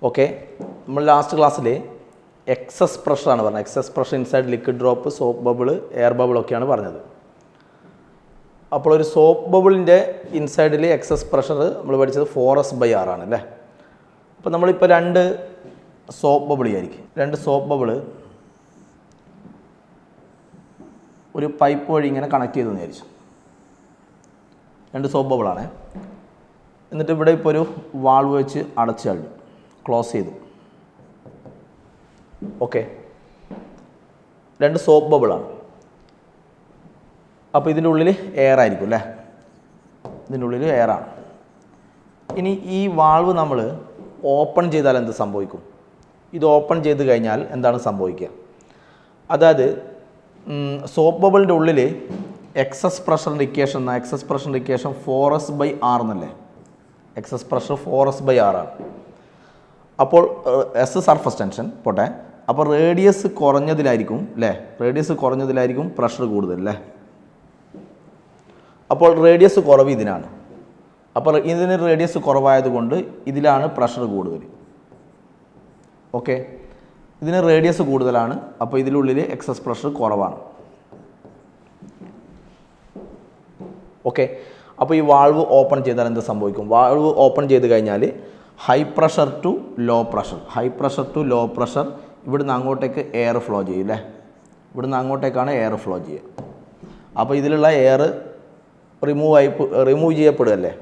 Okay, നമ്മൾ last ക്ലാസ്സിൽ excess പ്രഷറാണ് പറഞ്ഞത്. Excess pressure inside liquid drop, soap bubble, air bubble ഒക്കെയാണ് പറഞ്ഞത്. അപ്പോൾ ഒരു സോപ്പ് ബബിളിൻ്റെ ഇൻസൈഡിൽ എക്സസ് പ്രഷർ നമ്മൾ പഠിച്ചത് 4S/R ആണ് അല്ലേ. അപ്പോൾ നമ്മളിപ്പോൾ രണ്ട് സോപ്പ് ബബിൾ ആയിരിക്കും. രണ്ട് സോപ്പ് ബബിൾ ഒരു പൈപ്പ് വഴി ഇങ്ങനെ കണക്ട് ചെയ്തെന്ന് വിചാരിച്ചു. രണ്ട് സോപ്പ് ബബിളാണ്. എന്നിട്ട് ഇവിടെ ഇപ്പോൾ ഒരു വാൾവ് വെച്ച് അടച്ചു കഴിഞ്ഞു, ക്ലോസ് ചെയ്തു. ഓക്കെ, രണ്ട് സോപ്പ് ബബിളാണ്. അപ്പോൾ ഇതിൻ്റെ ഉള്ളിൽ എയർ ആയിരിക്കും അല്ലേ, ഇതിൻ്റെ ഉള്ളിൽ എയറാണ്. ഇനി ഈ വാൾവ് നമ്മൾ ഓപ്പൺ ചെയ്താൽ എന്ത് സംഭവിക്കും? ഇത് ഓപ്പൺ ചെയ്ത് കഴിഞ്ഞാൽ എന്താണ് സംഭവിക്കുക? അതായത് സോപ്പ് ബബിളിൻ്റെ ഉള്ളിൽ എക്സസ് പ്രഷറിൻ്റെ ഇക്വേഷൻ 4S/R എന്നല്ലേ. എക്സസ് പ്രഷർ 4S/R ആണ്. അപ്പോൾ എസ് സർഫസ് ടെൻഷൻ പോട്ടെ. അപ്പോൾ റേഡിയസ് കുറഞ്ഞതിലായിരിക്കും അല്ലേ, റേഡിയസ് കുറഞ്ഞതിലായിരിക്കും പ്രഷർ കൂടുതൽ അല്ലേ. അപ്പോൾ റേഡിയസ് കുറവ് ഇതിനാണ്. അപ്പോൾ ഇതിന് റേഡിയസ് കുറവായതുകൊണ്ട് ഇതിലാണ് പ്രഷർ കൂടുതൽ. ഓക്കെ, ഇതിന് റേഡിയസ് കൂടുതലാണ്, അപ്പോൾ ഇതിനുള്ളിൽ എക്സസ് പ്രഷർ കുറവാണ്. ഓക്കെ, അപ്പോൾ ഈ വാൾവ് ഓപ്പൺ ചെയ്താൽ എന്ത് സംഭവിക്കും? വാൾവ് ഓപ്പൺ ചെയ്ത് കഴിഞ്ഞാൽ high pressure to low pressure, ഇവിടുന്ന് അങ്ങോട്ടേക്ക് എയർ ഫ്ലോ ചെയ്യും അല്ലേ. ഇവിടുന്ന് അങ്ങോട്ടേക്കാണ് എയർ ഫ്ലോ ചെയ്യുക. അപ്പോൾ ഇതിലുള്ള എയർ റിമൂവ് ചെയ്യപ്പെടുകയല്ലേ.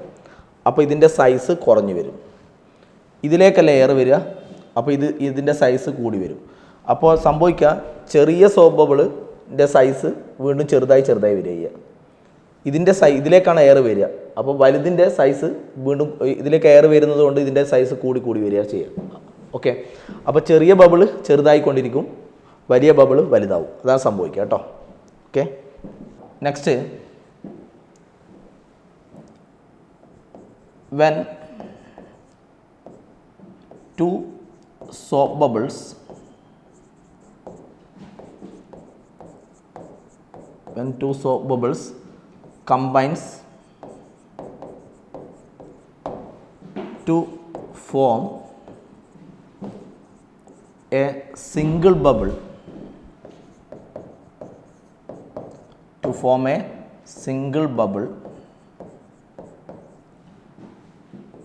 അപ്പോൾ ഇതിൻ്റെ സൈസ് കുറഞ്ഞു വരും. ഇതിലേക്കല്ലേ എയർ വരിക, അപ്പോൾ ഇതിൻ്റെ സൈസ് കൂടി വരും. അപ്പോൾ സംഭവിക്കുക, ചെറിയ സോപ്പ് ബബിളിൻ്റെ സൈസ് വീണ്ടും ചെറുതായി വരിക ചെയ്യുക. ഇതിലേക്കാണ് എയർ വരിക. അപ്പോൾ വലുതിൻ്റെ സൈസ് വീണ്ടും ഇതിലേക്ക് എയർ വരുന്നത് കൊണ്ട് ഇതിൻ്റെ സൈസ് കൂടി വരിക ചെയ്യുക. ഓക്കെ, അപ്പോൾ ചെറിയ ബബിൾ ചെറുതായിക്കൊണ്ടിരിക്കും, വലിയ ബബിൾ വലുതാവും. അതാണ് സംഭവിക്കുക കേട്ടോ. Okay, next, when two soap bubbles combines to form a single bubble,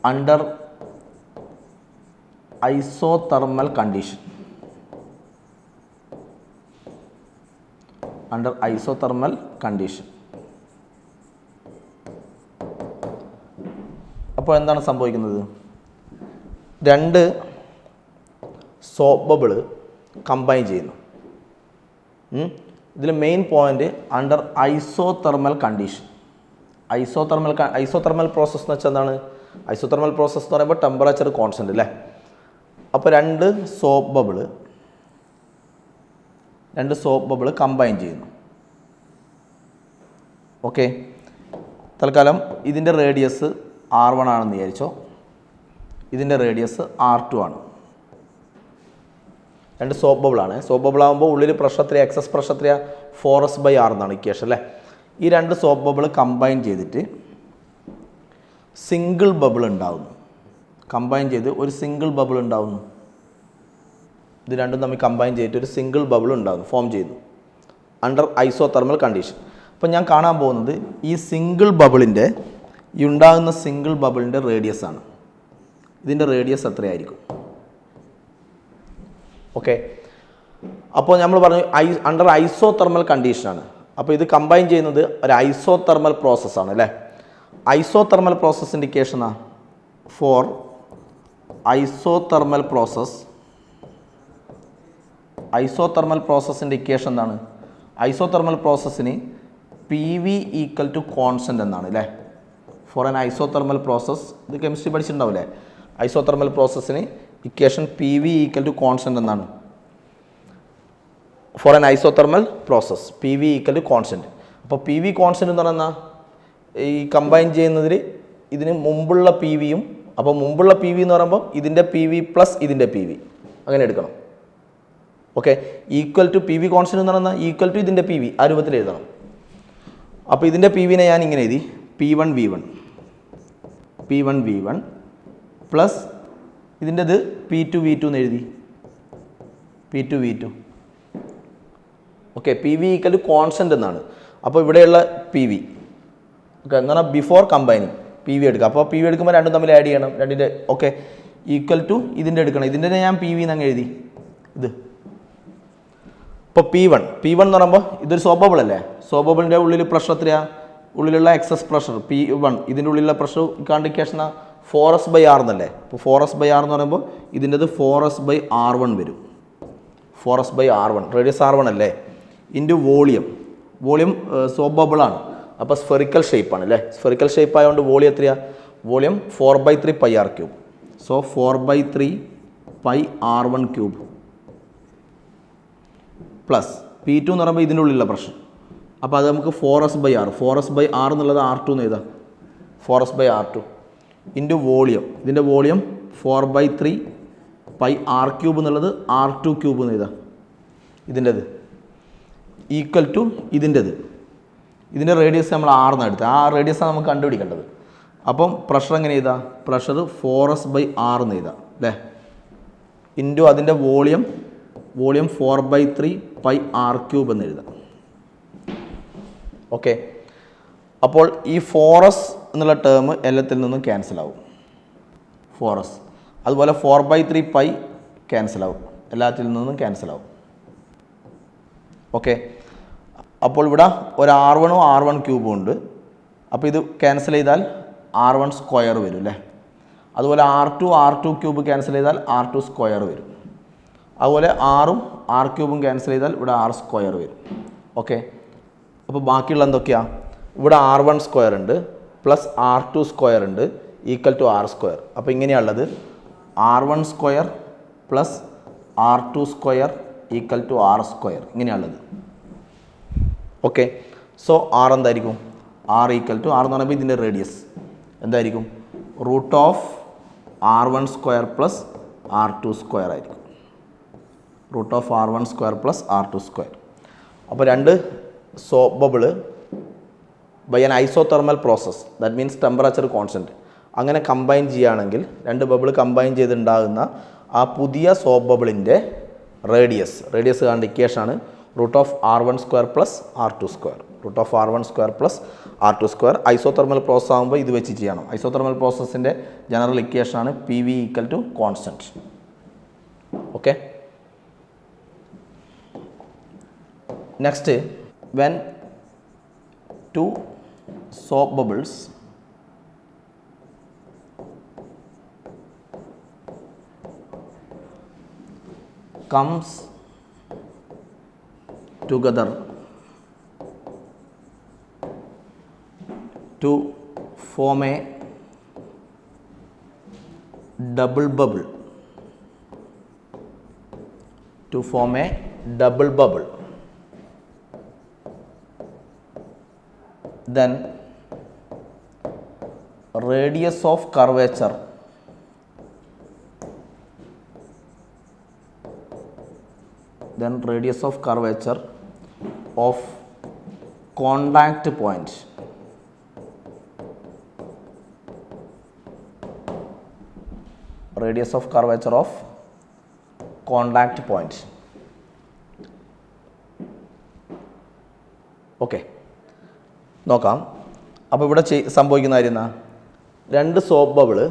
under isothermal condition. അപ്പോൾ എന്താണ് സംഭവിക്കുന്നത്? രണ്ട് സോപ്പ് ബബിൾ കമ്പൈൻ ചെയ്യുന്നു. ഇതിൽ main point under isothermal condition. Isothermal process എന്ന് വെച്ചാൽ എന്താണ്? ഐസോതെർമൽ പ്രോസസ്സ് എന്ന് പറയുമ്പോൾ ടെമ്പറേച്ചർ കോൺസ്റ്റൻ്റ് അല്ലേ. അപ്പോൾ രണ്ട് സോപ്പ് ബബിൾ കമ്പൈൻ ചെയ്യുന്നു. ഓക്കെ, തൽക്കാലം ഇതിൻ്റെ റേഡിയസ് R1 ആണെന്ന് വിചാരിച്ചോ, ഇതിൻ്റെ റേഡിയസ് R2 ആണ്. രണ്ട് സോപ്പ് ബബിളാണ്. സോപ്പ് ബബിളാകുമ്പോൾ ഉള്ളിൽ പ്രഷർ എത്രയാ, എക്സസ് പ്രഷർ എത്രയാ? 4S/R എന്നാണ് ഇക്വേഷൻ അല്ലേ. ഈ രണ്ട് സോപ്പ് ബബിൾ കമ്പൈൻ ചെയ്തിട്ട് സിംഗിൾ ബബിൾ ഉണ്ടാവുന്നു. കമ്പൈൻ ചെയ്ത് ഒരു സിംഗിൾ ബബിൾ ഉണ്ടാവുന്നു. ഇത് രണ്ടും തമ്മിൽ കമ്പൈൻ ചെയ്തിട്ട് ഒരു സിംഗിൾ ബബിൾ ഉണ്ടാകുന്നു, ഫോം ചെയ്യുന്നു അണ്ടർ ഐസോതെർമൽ കണ്ടീഷൻ. അപ്പോൾ ഞാൻ കാണാൻ പോകുന്നത് ഈ ഉണ്ടാകുന്ന സിംഗിൾ ബബിളിൻ്റെ റേഡിയസ് ആണ്. ഇതിൻ്റെ റേഡിയസ് എത്രയായിരിക്കും? ഓക്കെ, അപ്പോൾ നമ്മൾ പറഞ്ഞു അണ്ടർ ഐസോതെർമൽ കണ്ടീഷനാണ്. അപ്പോൾ ഇത് കമ്പൈൻ ചെയ്യുന്നത് ഒരു ഐസോതെർമൽ പ്രോസസ്സാണ് അല്ലേ. ഐസോതെർമൽ പ്രോസസ് ഇൻഡിക്കേഷനാ ഫോർ ഐസോതെർമൽ പ്രോസസ്സിൻ്റെ ഇക്വേഷൻ എന്താണ്? ഐസോതെർമൽ പ്രോസസ്സിന് PV = കോൺസ്റ്റൻ്റ് എന്നാണ് അല്ലേ. ഫോർ ആൻ ഐസോതെർമൽ പ്രോസസ്, ഇത് കെമിസ്ട്രി പഠിച്ചിട്ടുണ്ടാവില്ലേ. ഐസോതെർമൽ പ്രോസസ്സിന് ഇക്വേഷൻ PV = കോൺസ്റ്റൻ്റ് എന്നാണ്. For an isothermal process PV = constant. അപ്പോൾ PV കോൺസ്റ്റൻ്റ് എന്ന് പറഞ്ഞാൽ ഈ കമ്പൈൻ ചെയ്യുന്നതിൽ ഇതിന് മുമ്പുള്ള PVയും, അപ്പോൾ മുമ്പുള്ള PV എന്ന് പറയുമ്പോൾ ഇതിൻ്റെ PV പ്ലസ് ഇതിൻ്റെ PV അങ്ങനെ എടുക്കണം. Okay, equal to PV constant എന്ന് പറഞ്ഞാൽ ഈക്വൽ ടു ഇതിൻ്റെ PV ആ രൂപത്തിൽ എഴുതണം. അപ്പോൾ ഇതിൻ്റെ PVനെ ഞാൻ ഇങ്ങനെ എഴുതി, P1 V1 plus ഇതിൻ്റെത് P2 V2 എന്ന് എഴുതി, P2 V2. Okay, P V equal to constant എന്നാണ്. അപ്പോൾ ഇവിടെയുള്ള പി വി ഓക്കെ എന്ന് പറഞ്ഞാൽ ബിഫോർ കമ്പൈനിങ് പി വി എടുക്കുക. അപ്പോൾ പി വി എടുക്കുമ്പോൾ രണ്ടും തമ്മിൽ ആഡ് ചെയ്യണം, രണ്ടിൻ്റെ ഓക്കെ ഈക്വൽ ടു ഇതിൻ്റെ എടുക്കണം. ഇതിൻ്റെ ഞാൻ പി വി എന്നങ്ങ് എഴുതി ഇത്. ഇപ്പോൾ P1 എന്ന് പറയുമ്പോൾ ഇതൊരു സോബബിൾ അല്ലേ, സോബബിളിൻ്റെ ഉള്ളിൽ പ്രഷർ എത്രയാണ്, ഉള്ളിലുള്ള എക്സസ് പ്രഷർ P1, ഇതിൻ്റെ ഉള്ളിലുള്ള പ്രഷർ കാണ്ടിക്കേഷൻ 4S/R എന്നല്ലേ. ഇപ്പോൾ 4S/R എന്ന് പറയുമ്പോൾ ഇതിൻ്റെത് 4S/R1 വരും, 4S/R1 റേഡിയസ് R1 അല്ലേ, ഇൻറ്റു വോളിയം സോബബിളാണ്, അപ്പോൾ സ്ഫെറിക്കൽ ഷേപ്പാണ് അല്ലേ. സ്ഫെറിക്കൽ ഷേപ്പ് ആയതുകൊണ്ട് വോളിയം എത്രയാണ്, volume 4/3πr3. So 4/3πr1³ plus P2 എന്ന് പറയുമ്പോൾ ഇതിൻ്റെ ഉള്ളിലുള്ള പ്രഷർ, അപ്പോൾ അത് നമുക്ക് 4S/R എന്നുള്ളത് R2 എന്ന് എഴുതാം, 4S/R2 ഇൻറ്റു വോളിയം, ഇതിൻ്റെ വോളിയം 4/3πr³ എന്നുള്ളത് R2³ എന്ന് എഴുതാം, ഇതിൻ്റെത് ഈക്വൽ ടു ഇതിൻ്റെ റേഡിയസ് നമ്മൾ R എന്ന് എടുത്തത്, ആ റേഡിയസാണ് നമുക്ക് കണ്ടുപിടിക്കേണ്ടത്. അപ്പം പ്രഷർ എങ്ങനെ എഴുതാം, പ്രഷർ 4S/R എന്ന് എഴുതാം അല്ലേ, ഇൻറ്റു അതിൻ്റെ വോളിയം 4/3πr³ എന്ന് എഴുതാം. ഓക്കെ, അപ്പോൾ ഈ 4S എന്നുള്ള ടേം എല്ലാത്തിൽ നിന്നും ക്യാൻസൽ ആവും, 4S. അതുപോലെ 4/3π ക്യാൻസൽ ആവും, എല്ലാത്തിൽ നിന്നും ക്യാൻസൽ ആവും. ഓക്കെ, അപ്പോൾ ഇവിടെ ഒരു R1 R1³ ഉണ്ട്, അപ്പോൾ ഇത് ക്യാൻസൽ ചെയ്താൽ R1² വരും അല്ലേ. അതുപോലെ R2 R2³ ക്യാൻസൽ ചെയ്താൽ R2² വരും. അതുപോലെ R-ഉം R³ ക്യാൻസൽ ചെയ്താൽ ഇവിടെ R² വരും. ഓക്കെ, അപ്പോൾ ബാക്കിയുള്ള എന്തൊക്കെയാണ്, ഇവിടെ R1² ഉണ്ട് പ്ലസ് R2² ഉണ്ട് ഈക്വൽ ടു R². അപ്പോൾ ഇങ്ങനെയുള്ളത് R1² plus R2² equal to R², ഇങ്ങനെയുള്ളത്. ഓക്കെ, സോ R എന്തായിരിക്കും, R ഈക്വൽ ടു R എന്ന് പറയുമ്പോൾ ഇതിൻ്റെ റേഡിയസ് എന്തായിരിക്കും, √R1² പ്ലസ് R2² ആയിരിക്കും, √R1² പ്ലസ് R2². അപ്പോൾ രണ്ട് soap bubble by an isothermal process, that means temperature constant, അങ്ങനെ കമ്പൈൻ ചെയ്യുകയാണെങ്കിൽ രണ്ട് ബബിൾ കമ്പൈൻ ചെയ്തുണ്ടാകുന്ന ആ പുതിയ സോപ്പ് ബബിളിൻ്റെ റേഡിയസ് കാണേണ്ട ഇക്വേഷനാണ് √R1² plus R2², √R1² plus R2². Isothermal process ആകുമ്പോൾ ഇത് വെച്ച് ചെയ്യണം. ഐസോതെർമൽ പ്രോസസ്സിൻ്റെ ജനറൽ ഇക്വേഷനാണ് P V equal to constant. Okay, next, when two soap bubbles comes together to form a double bubble, then radius of curvature of contact point okay, നോക്കാം. അപ്പോൾ ഇവിടെ സംഭവിക്കുന്ന കാര്യം എന്നാ, രണ്ട് soap bubble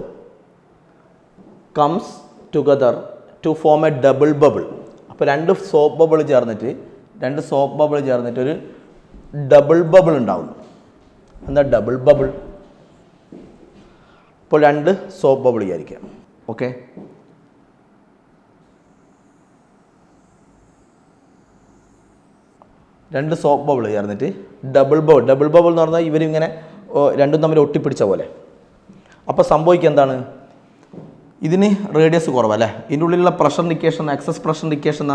comes together to form a double bubble. അപ്പോൾ രണ്ട് soap bubble ചേർന്നിട്ട് ഒരു ഡബിൾ ബബിൾ ഉണ്ടാവുന്നു. എന്താ ഡബിൾ ബബിൾ? ഇപ്പോൾ രണ്ട് സോപ്പ് ബബിൾ വിചാരിക്കാം. ഓക്കെ, രണ്ട് സോപ്പ് ബബിൾ ചേർന്നിട്ട് ഡബിൾ ബബിൾ എന്ന് പറഞ്ഞാൽ ഇവരിങ്ങനെ രണ്ടും തമ്മിൽ ഒട്ടിപ്പിടിച്ച പോലെ. അപ്പോൾ സംഭവിക്കുക എന്താണ്, ഇതിന് റേഡിയസ് കുറവല്ലേ, ഇതിൻ്റെ ഉള്ളിലുള്ള pressure equation, excess pressure equation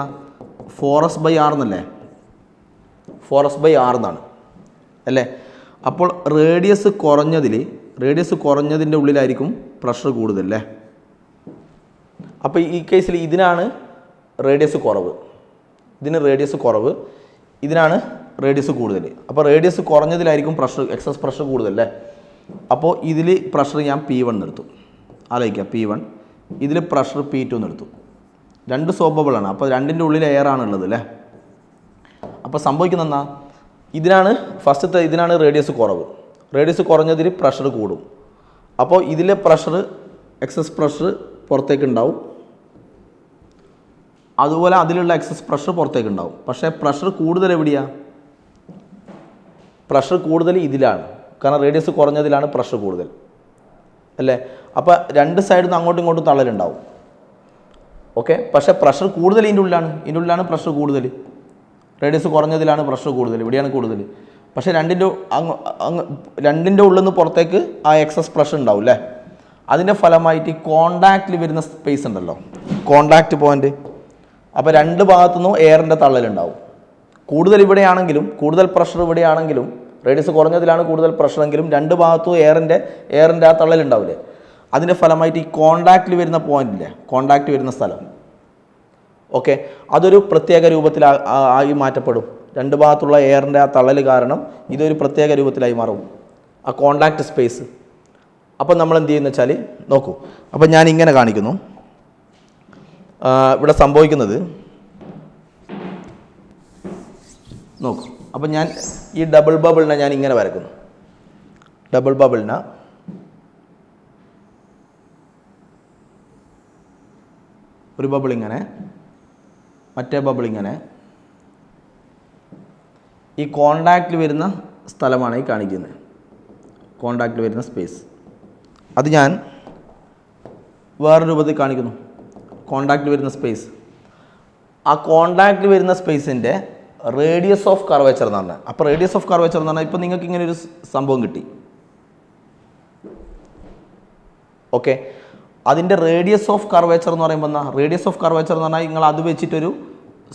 4S/R എന്നല്ലേ, 4S/R എന്നാണ് അല്ലേ. അപ്പോൾ റേഡിയസ് കുറഞ്ഞതിൻ്റെ ഉള്ളിലായിരിക്കും പ്രഷർ കൂടുതലല്ലേ. അപ്പോൾ ഈ കേസിൽ ഇതിനാണ് റേഡിയസ് കുറവ്, ഇതിനാണ് റേഡിയസ് കൂടുതൽ. അപ്പോൾ റേഡിയസ് കുറഞ്ഞതിലായിരിക്കും എക്സസ് പ്രഷർ കൂടുതലല്ലേ. അപ്പോൾ ഇതിൽ പ്രഷർ ഞാൻ P1 നിർത്തും, ആലോചിക്കുക, P1 ഇതിൽ പ്രഷർ P2 എന്ന് എടുത്തു. രണ്ട് സോപ്പ് ബബിളാണ്, അപ്പോൾ രണ്ടിൻ്റെ ഉള്ളിൽ എയർ ആണുള്ളത് അല്ലേ. അപ്പോൾ സംഭവിക്കുന്ന എന്താ, ഇതിനാണ് ഫസ്റ്റത്തെ ഇതിനാണ് റേഡിയസ് കുറവ്. റേഡിയസ് കുറഞ്ഞതിൽ പ്രഷർ കൂടും. അപ്പോൾ ഇതിലെ പ്രഷർ എക്സസ് പ്രഷർ പുറത്തേക്ക് ഉണ്ടാവും, അതുപോലെ അതിലുള്ള എക്സസ് പ്രഷർ പുറത്തേക്ക് ഉണ്ടാവും. പക്ഷേ പ്രഷർ കൂടുതൽ എവിടെയാണ്? പ്രഷർ കൂടുതൽ ഇതിലാണ്, കാരണം റേഡിയസ് കുറഞ്ഞതിലാണ് പ്രഷർ കൂടുതൽ അല്ലേ. അപ്പോൾ രണ്ട് സൈഡിൽ നിന്ന് അങ്ങോട്ടും ഇങ്ങോട്ടും തള്ളലുണ്ടാവും. ഓക്കെ, പക്ഷേ പ്രഷർ കൂടുതൽ ഇതിൻ്റെ ഉള്ളിലാണ് പ്രഷർ കൂടുതൽ. റേഡിയസ് കുറഞ്ഞതിലാണ് പ്രഷർ കൂടുതൽ, ഇവിടെയാണ് കൂടുതൽ. പക്ഷേ രണ്ടിൻ്റെ ഉള്ളിൽ നിന്ന് പുറത്തേക്ക് ആ എക്സസ് പ്രഷർ ഉണ്ടാവും അല്ലേ. അതിൻ്റെ ഫലമായിട്ട് ഈ കോണ്ടാക്റ്റിൽ വരുന്ന സ്പേസ് ഉണ്ടല്ലോ, കോണ്ടാക്റ്റ് പോയിന്റ്. അപ്പോൾ രണ്ട് ഭാഗത്തുനിന്നും എയറിൻ്റെ തള്ളലുണ്ടാവും. കൂടുതൽ ഇവിടെയാണെങ്കിലും, കൂടുതൽ പ്രഷർ ഇവിടെയാണെങ്കിലും, റേഡിയസ് കുറഞ്ഞതിലാണ് കൂടുതൽ പ്രഷറെങ്കിലും രണ്ട് ഭാഗത്തും എയറിൻ്റെ ആ തള്ളലുണ്ടാവില്ലേ. അതിൻ്റെ ഫലമായിട്ട് ഈ കോണ്ടാക്റ്റിൽ വരുന്ന പോയിന്റ് ഇല്ലേ, കോണ്ടാക്റ്റ് വരുന്ന സ്ഥലം, ഓക്കെ, അതൊരു പ്രത്യേക രൂപത്തിലായി മാറ്റപ്പെടും. രണ്ട് ഭാഗത്തുള്ള എയറിൻ്റെ ആ തള്ളൽ കാരണം ഇതൊരു പ്രത്യേക രൂപത്തിലായി മാറും, ആ കോണ്ടാക്റ്റ് സ്പേസ്. അപ്പോൾ നമ്മൾ എന്ത് ചെയ്യുന്ന വെച്ചാൽ നോക്കൂ. അപ്പോൾ ഞാൻ ഇങ്ങനെ കാണിക്കുന്നു. ഇവിടെ സംഭവിക്കുന്നത് നോക്കൂ. അപ്പോൾ ഞാൻ ഈ ഡബിൾ ബബിളിനെ ഞാൻ ഇങ്ങനെ വരക്കുന്നു. ഡബിൾ ബബിളിനെ ഒരു ബബിൾ ഇങ്ങനെ, മറ്റേ ബബിൾ ഇങ്ങനെ. ഈ കോണ്ടാക്റ്റിൽ വരുന്ന സ്ഥലമാണ് ഈ കാണിക്കുന്നത്, കോണ്ടാക്റ്റിൽ വരുന്ന സ്പേസ്. അത് ഞാൻ വേറെ രൂപത്തിൽ കാണിക്കുന്നു. കോണ്ടാക്റ്റിൽ വരുന്ന സ്പേസ്, ആ കോണ്ടാക്റ്റിൽ വരുന്ന സ്പേസിൻ്റെ റേഡിയസ് ഓഫ് കർവേച്ചർ എന്ന് പറഞ്ഞാൽ. അപ്പോൾ റേഡിയസ് ഓഫ് കർവേച്ചർ എന്ന് പറഞ്ഞാൽ ഇപ്പോൾ നിങ്ങൾക്ക് ഇങ്ങനെ ഒരു സംഭവം കിട്ടി. ഓക്കെ, അതിൻ്റെ റേഡിയസ് ഓഫ് കർവേച്ചർ എന്ന് പറയുമ്പോൾ എന്താ? റേഡിയസ് ഓഫ് കർവേച്ചർ എന്ന് പറഞ്ഞാൽ നിങ്ങൾ അത് വെച്ചിട്ടൊരു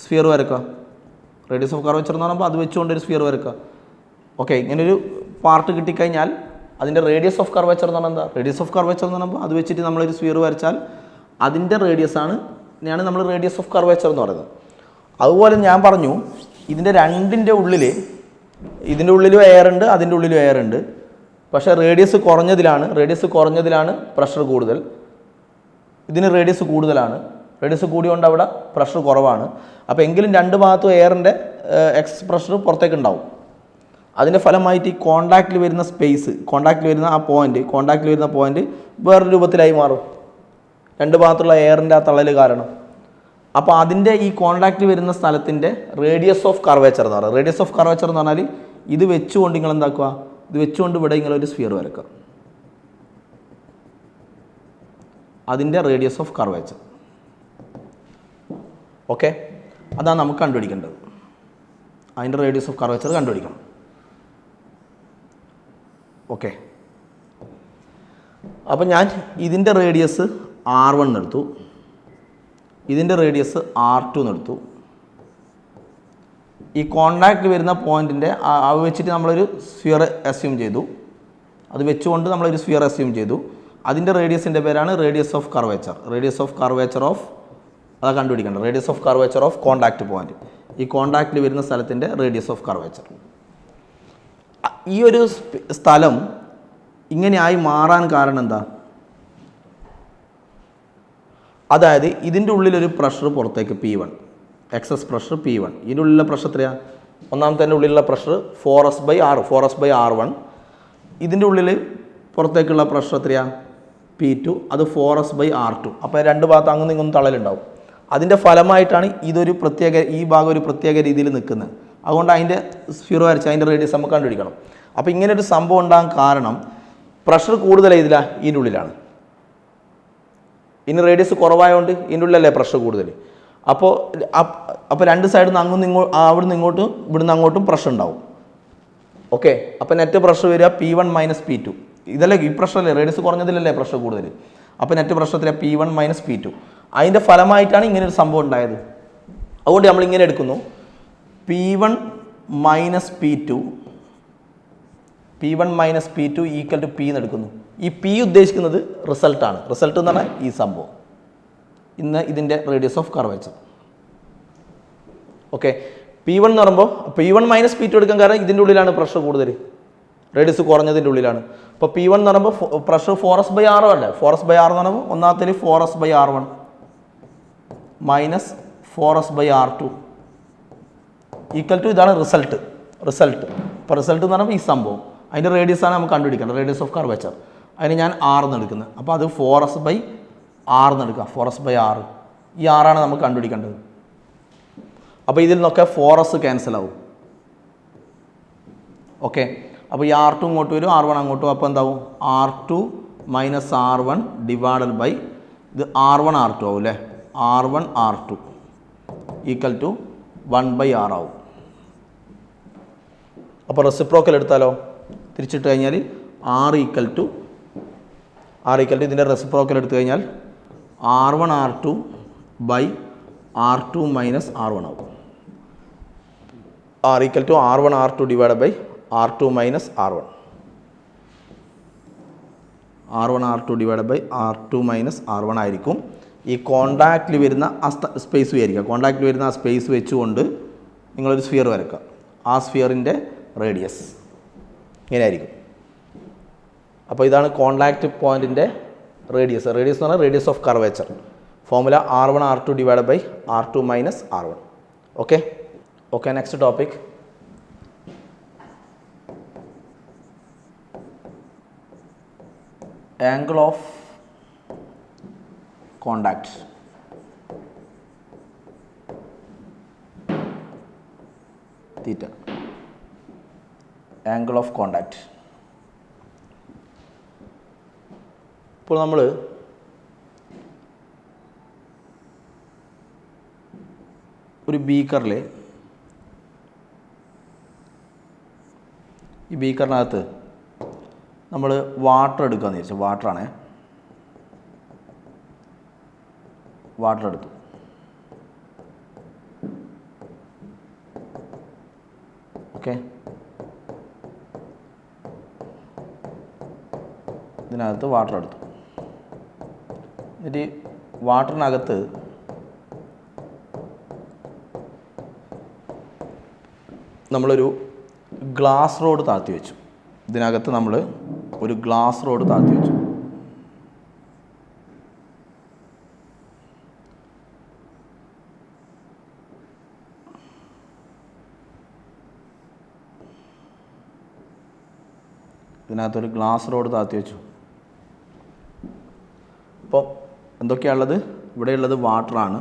സ്ഫിയർ വരക്കുക. റേഡിയസ് ഓഫ് കർവേച്ചർ എന്ന് പറയുമ്പോൾ അത് വെച്ചുകൊണ്ടൊരു സ്ഫിയർ വരക്കുക. ഓക്കെ, ഇങ്ങനൊരു പാർട്ട് കിട്ടിക്കഴിഞ്ഞാൽ അതിൻ്റെ റേഡിയസ് ഓഫ് കർവേച്ചർ എന്ന് പറഞ്ഞാൽ എന്താ? റേഡിയസ് ഓഫ് കർവേച്ചർ എന്ന് പറയുമ്പോൾ അത് വെച്ചിട്ട് നമ്മളൊരു സ്ഫിയർ വരച്ചാൽ അതിൻ്റെ റേഡിയസാണ് നമ്മൾ റേഡിയസ് ഓഫ് കർവേച്ചർ എന്ന് പറയുന്നത്. അതുപോലെ ഞാൻ പറഞ്ഞു, ഇതിൻ്റെ രണ്ടിൻ്റെ ഉള്ളിൽ, ഇതിൻ്റെ ഉള്ളിലും എയർ ഉണ്ട്, അതിൻ്റെ ഉള്ളിലും എയർ ഉണ്ട്. പക്ഷേ റേഡിയസ് കുറഞ്ഞതിലാണ് പ്രഷർ കൂടുതൽ. ഇതിന് റേഡിയസ് കൂടുതലാണ്, റേഡിയസ് കൂടിയോണ്ട് അവിടെ പ്രഷർ കുറവാണ്. അപ്പോൾ എങ്കിലും രണ്ട് ഭാഗത്തും എയറിൻ്റെ എക്സസ് പ്രഷർ പുറത്തേക്ക് ഉണ്ടാവും. അതിൻ്റെ ഫലമായിട്ട് ഈ കോണ്ടാക്റ്റിൽ വരുന്ന സ്പേസ്, കോണ്ടാക്റ്റിൽ വരുന്ന പോയിന്റ് വേറൊരു രൂപത്തിലായി മാറും, രണ്ട് ഭാഗത്തുള്ള എയറിൻ്റെ ആ തള്ളൽ കാരണം. അപ്പോൾ അതിൻ്റെ ഈ കോണ്ടാക്റ്റിൽ വരുന്ന സ്ഥലത്തിൻ്റെ റേഡിയസ് ഓഫ് കർവേച്ചർ എന്ന് പറയുന്നത്. റേഡിയസ് ഓഫ് കർവേച്ചർ എന്ന് പറഞ്ഞാൽ ഇത് വെച്ചുകൊണ്ട് നിങ്ങൾ എന്താക്കുക, ഇത് വെച്ചുകൊണ്ട് ഇവിടെ നിങ്ങളൊരു സ്ഫിയർ വരക്കുക. അതിൻ്റെ റേഡിയസ് ഓഫ് കർവേച്ചർ. ഓക്കെ, അതാണ് നമുക്ക് കണ്ടുപിടിക്കേണ്ടത്. അതിൻ്റെ റേഡിയസ് ഓഫ് കർവേച്ചർ കണ്ടുപിടിക്കണം. ഓക്കെ, അപ്പോൾ ഞാൻ ഇതിൻ്റെ റേഡിയസ് R1 എടുത്തു, ഇതിൻ്റെ റേഡിയസ് R2 എടുത്തു. ഈ കോണ്ടാക്റ്റിൽ വരുന്ന പോയിൻറ്റിൻ്റെ അത് വെച്ചിട്ട് നമ്മളൊരു സ്ഫിയർ അസ്യൂം ചെയ്തു. അത് വെച്ചുകൊണ്ട് നമ്മളൊരു സ്ഫിയർ അസ്യൂം ചെയ്തു. അതിൻ്റെ റേഡിയസിൻ്റെ പേരാണ് radius of curvature. Radius of curvature of, അത് കണ്ടുപിടിക്കേണ്ടത്. Radius of curvature of contact point, ഈ കോണ്ടാക്റ്റിൽ വരുന്ന സ്ഥലത്തിൻ്റെ റേഡിയസ് ഓഫ് കർവേച്ചർ. ഈ ഒരു സ്ഥലം ഇങ്ങനെയായി മാറാൻ കാരണം എന്താ? അതായത് ഇതിൻ്റെ ഉള്ളിലൊരു പ്രഷർ പുറത്തേക്ക് P1, എക്സസ് പ്രഷർ P1. ഇതിൻ്റെ ഉള്ളിലുള്ള പ്രഷർ എത്രയാണ്? ഒന്നാമത്തെ ഉള്ളിലുള്ള പ്രഷർ 4S/R1. ഇതിൻ്റെ ഉള്ളിൽ പുറത്തേക്കുള്ള പ്രഷർ എത്രയാണ്? P2, അത് 4S/R2. അപ്പോൾ രണ്ട് ഭാഗത്ത് അങ്ങ് നിങ്ങൊന്നും തള്ളലുണ്ടാവും. അതിൻ്റെ ഫലമായിട്ടാണ് ഈ ഭാഗം ഒരു പ്രത്യേക രീതിയിൽ നിൽക്കുന്നത്. അതുകൊണ്ട് അതിൻ്റെ സ്ഫിയർ വരച്ച് അതിൻ്റെ റേഡിയസ് നമുക്ക് കണ്ടുപിടിക്കണം. അപ്പോൾ ഇങ്ങനെ ഒരു സംഭവം ഉണ്ടാകാൻ കാരണം പ്രഷർ കൂടുതൽ ഇതിൻ്റെ ഉള്ളിലാണ്. ഇനി റേഡിയസ് കുറവായതുകൊണ്ട് ഇതിൻ്റെ ഉള്ളിലല്ലേ പ്രഷർ കൂടുതൽ. അപ്പോൾ രണ്ട് സൈഡിൽ നിന്ന് അവിടുന്ന് ഇങ്ങോട്ടും ഇവിടുന്ന് അങ്ങോട്ടും പ്രഷർ ഉണ്ടാവും. ഓക്കെ, അപ്പോൾ നെറ്റ് പ്രഷർ വരിക P1 - P2. ഇതല്ലേ ഈ പ്രഷറല്ലേ, റേഡിയസ് കുറഞ്ഞതിലല്ലേ പ്രഷർ കൂടുതൽ. അപ്പോൾ നെറ്റ് പ്രഷർ എത്രയാണ്? P1 - P2. അതിൻ്റെ ഫലമായിട്ടാണ് ഇങ്ങനെ ഒരു സംഭവം ഉണ്ടായത്. അതുകൊണ്ട് നമ്മളിങ്ങനെ എടുക്കുന്നു, P1 - P2 equal to P എന്ന് എടുക്കുന്നു. ഈ P ഉദ്ദേശിക്കുന്നത് റിസൾട്ടാണ്. റിസൾട്ട് എന്ന് പറഞ്ഞാൽ ഈ സംഭവം, ഇതിൻ്റെ radius of curvature. Okay, P1 എന്ന് പറയുമ്പോൾ P1 - P2 എടുക്കാൻ കാരണം ഇതിൻ്റെ ഉള്ളിലാണ് പ്രഷർ കൂടുതൽ, റേഡിയസ് കുറഞ്ഞതിൻ്റെ ഉള്ളിലാണ്. അപ്പോൾ P1 എന്ന് പറയുമ്പോൾ പ്രഷർ 4s/r അല്ലേ. 4s/r എന്ന് പറയുമ്പോൾ ഒന്നാമത്തേൽ 4s/r1 minus 4s/r2 equal to ഇതാണ് റിസൾട്ട്. ഇപ്പോൾ റിസൾട്ട് എന്ന് പറയുമ്പോൾ ഈ സംഭവം അതിൻ്റെ റേഡിയസാണ് നമുക്ക് കണ്ടുപിടിക്കേണ്ടത്, റേഡിയസ് ഓഫ് കർവേച്ചർ. അതിന് ഞാൻ r എന്ന് എടുക്കുന്നത്. അപ്പോൾ അത് 4s/r എന്ന് എടുക്കുക. 4s/r ഈ r ആണ് നമുക്ക് കണ്ടുപിടിക്കേണ്ടത്. അപ്പോൾ ഇതിൽ നിന്നൊക്കെ 4s ക്യാൻസൽ ആവും. ഓക്കെ, അപ്പോൾ ഈ R2 ഇങ്ങോട്ട് വരും, R1 അങ്ങോട്ട് വരും. അപ്പോൾ എന്താവും? R2 minus R1 divided by ഇത് R1 R2 ആവും അല്ലേ. R1 R2 equal to 1/r ആവും. അപ്പോൾ റെസിപ്രോക്കൽ എടുത്താലോ, തിരിച്ചിട്ട് കഴിഞ്ഞാൽ R ഈക്വൽ ടു ഇതിൻ്റെ റെസിപ്രോക്കൽ എടുത്തു കഴിഞ്ഞാൽ R1 R2 by R2 minus R1 ആവും. R equal to R1 R2 divide by R2 minus R1. R1 R2 divide by R2 minus R1 ആയിരിക്കും. ഈ കോണ്ടാക്റ്റിൽ വരുന്ന ആ സ്പേസ് വിചാരിക്കുക. കോണ്ടാക്റ്റിൽ വരുന്ന ആ സ്പേസ് വെച്ചുകൊണ്ട് നിങ്ങളൊരു സ്ഫിയർ വരക്കുക. ആ സ്ഫിയറിൻ്റെ റേഡിയസ് ഇങ്ങനെ ആയിരിക്കും. അപ്പോൾ ഇതാണ് കോണ്ടാക്റ്റ് പോയിൻറ്റിൻ്റെ റേഡിയസ്. റേഡിയസ് എന്ന് പറഞ്ഞാൽ radius of curvature. Formula R1 R2 divide by R2 minus R1. Okay, next topic. Angle of contact. Theta. Angle of contact. ഇപ്പോൾ നമ്മൾ ഒരു ബീക്കറിൽ ഈ ബീക്കറിനകത്ത് നമ്മൾ വാട്ടർ എടുക്കാമെന്ന് വിചാരിച്ചു. വാട്ടർ എടുത്തു. ഓക്കെ, ഇതിനകത്ത് വാട്ടർ എടുത്തു. എന്നിട്ട് വാട്ടറിനകത്ത് നമ്മളൊരു ഗ്ലാസ് റോഡ് താഴ്ത്തി വെച്ചു. ഇതിനകത്ത് നമ്മൾ ഒരു ഗ്ലാസ് റോഡ് താഴ്ത്തി വെച്ചു. ഇതിനകത്തൊരു ഗ്ലാസ് റോഡ് താഴ്ത്തി വെച്ചു. അപ്പോൾ എന്തൊക്കെയാണുള്ളത്? ഇവിടെയുള്ളത് വാട്ടറാണ്,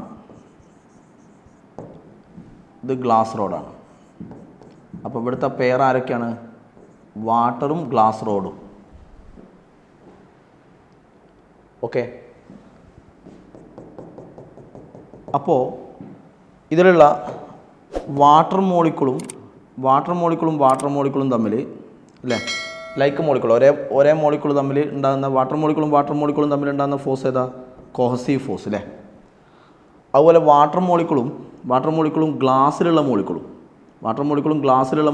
ഇത് ഗ്ലാസ് റോഡാണ്. അപ്പോൾ ഇവിടുത്തെ പെയർ ആരൊക്കെയാണ്? വാട്ടറും ഗ്ലാസ് റോഡും. ഓക്കെ, അപ്പോൾ ഇതിലുള്ള വാട്ടർ മോളിക്കൂളും തമ്മിൽ അല്ലേ, ലൈക്ക് മോളിക്കൂൾ, ഒരേ മോളിക്കൂൾ തമ്മിൽ ഉണ്ടാകുന്ന വാട്ടർ മോളിക്കൂളും തമ്മിൽ ഉണ്ടാകുന്ന ഫോഴ്സ് ഏതാ? കോഹസീവ് ഫോഴ്സ് അല്ലേ. അതുപോലെ വാട്ടർ മോളിക്കൂളും ഗ്ലാസ്സിലുള്ള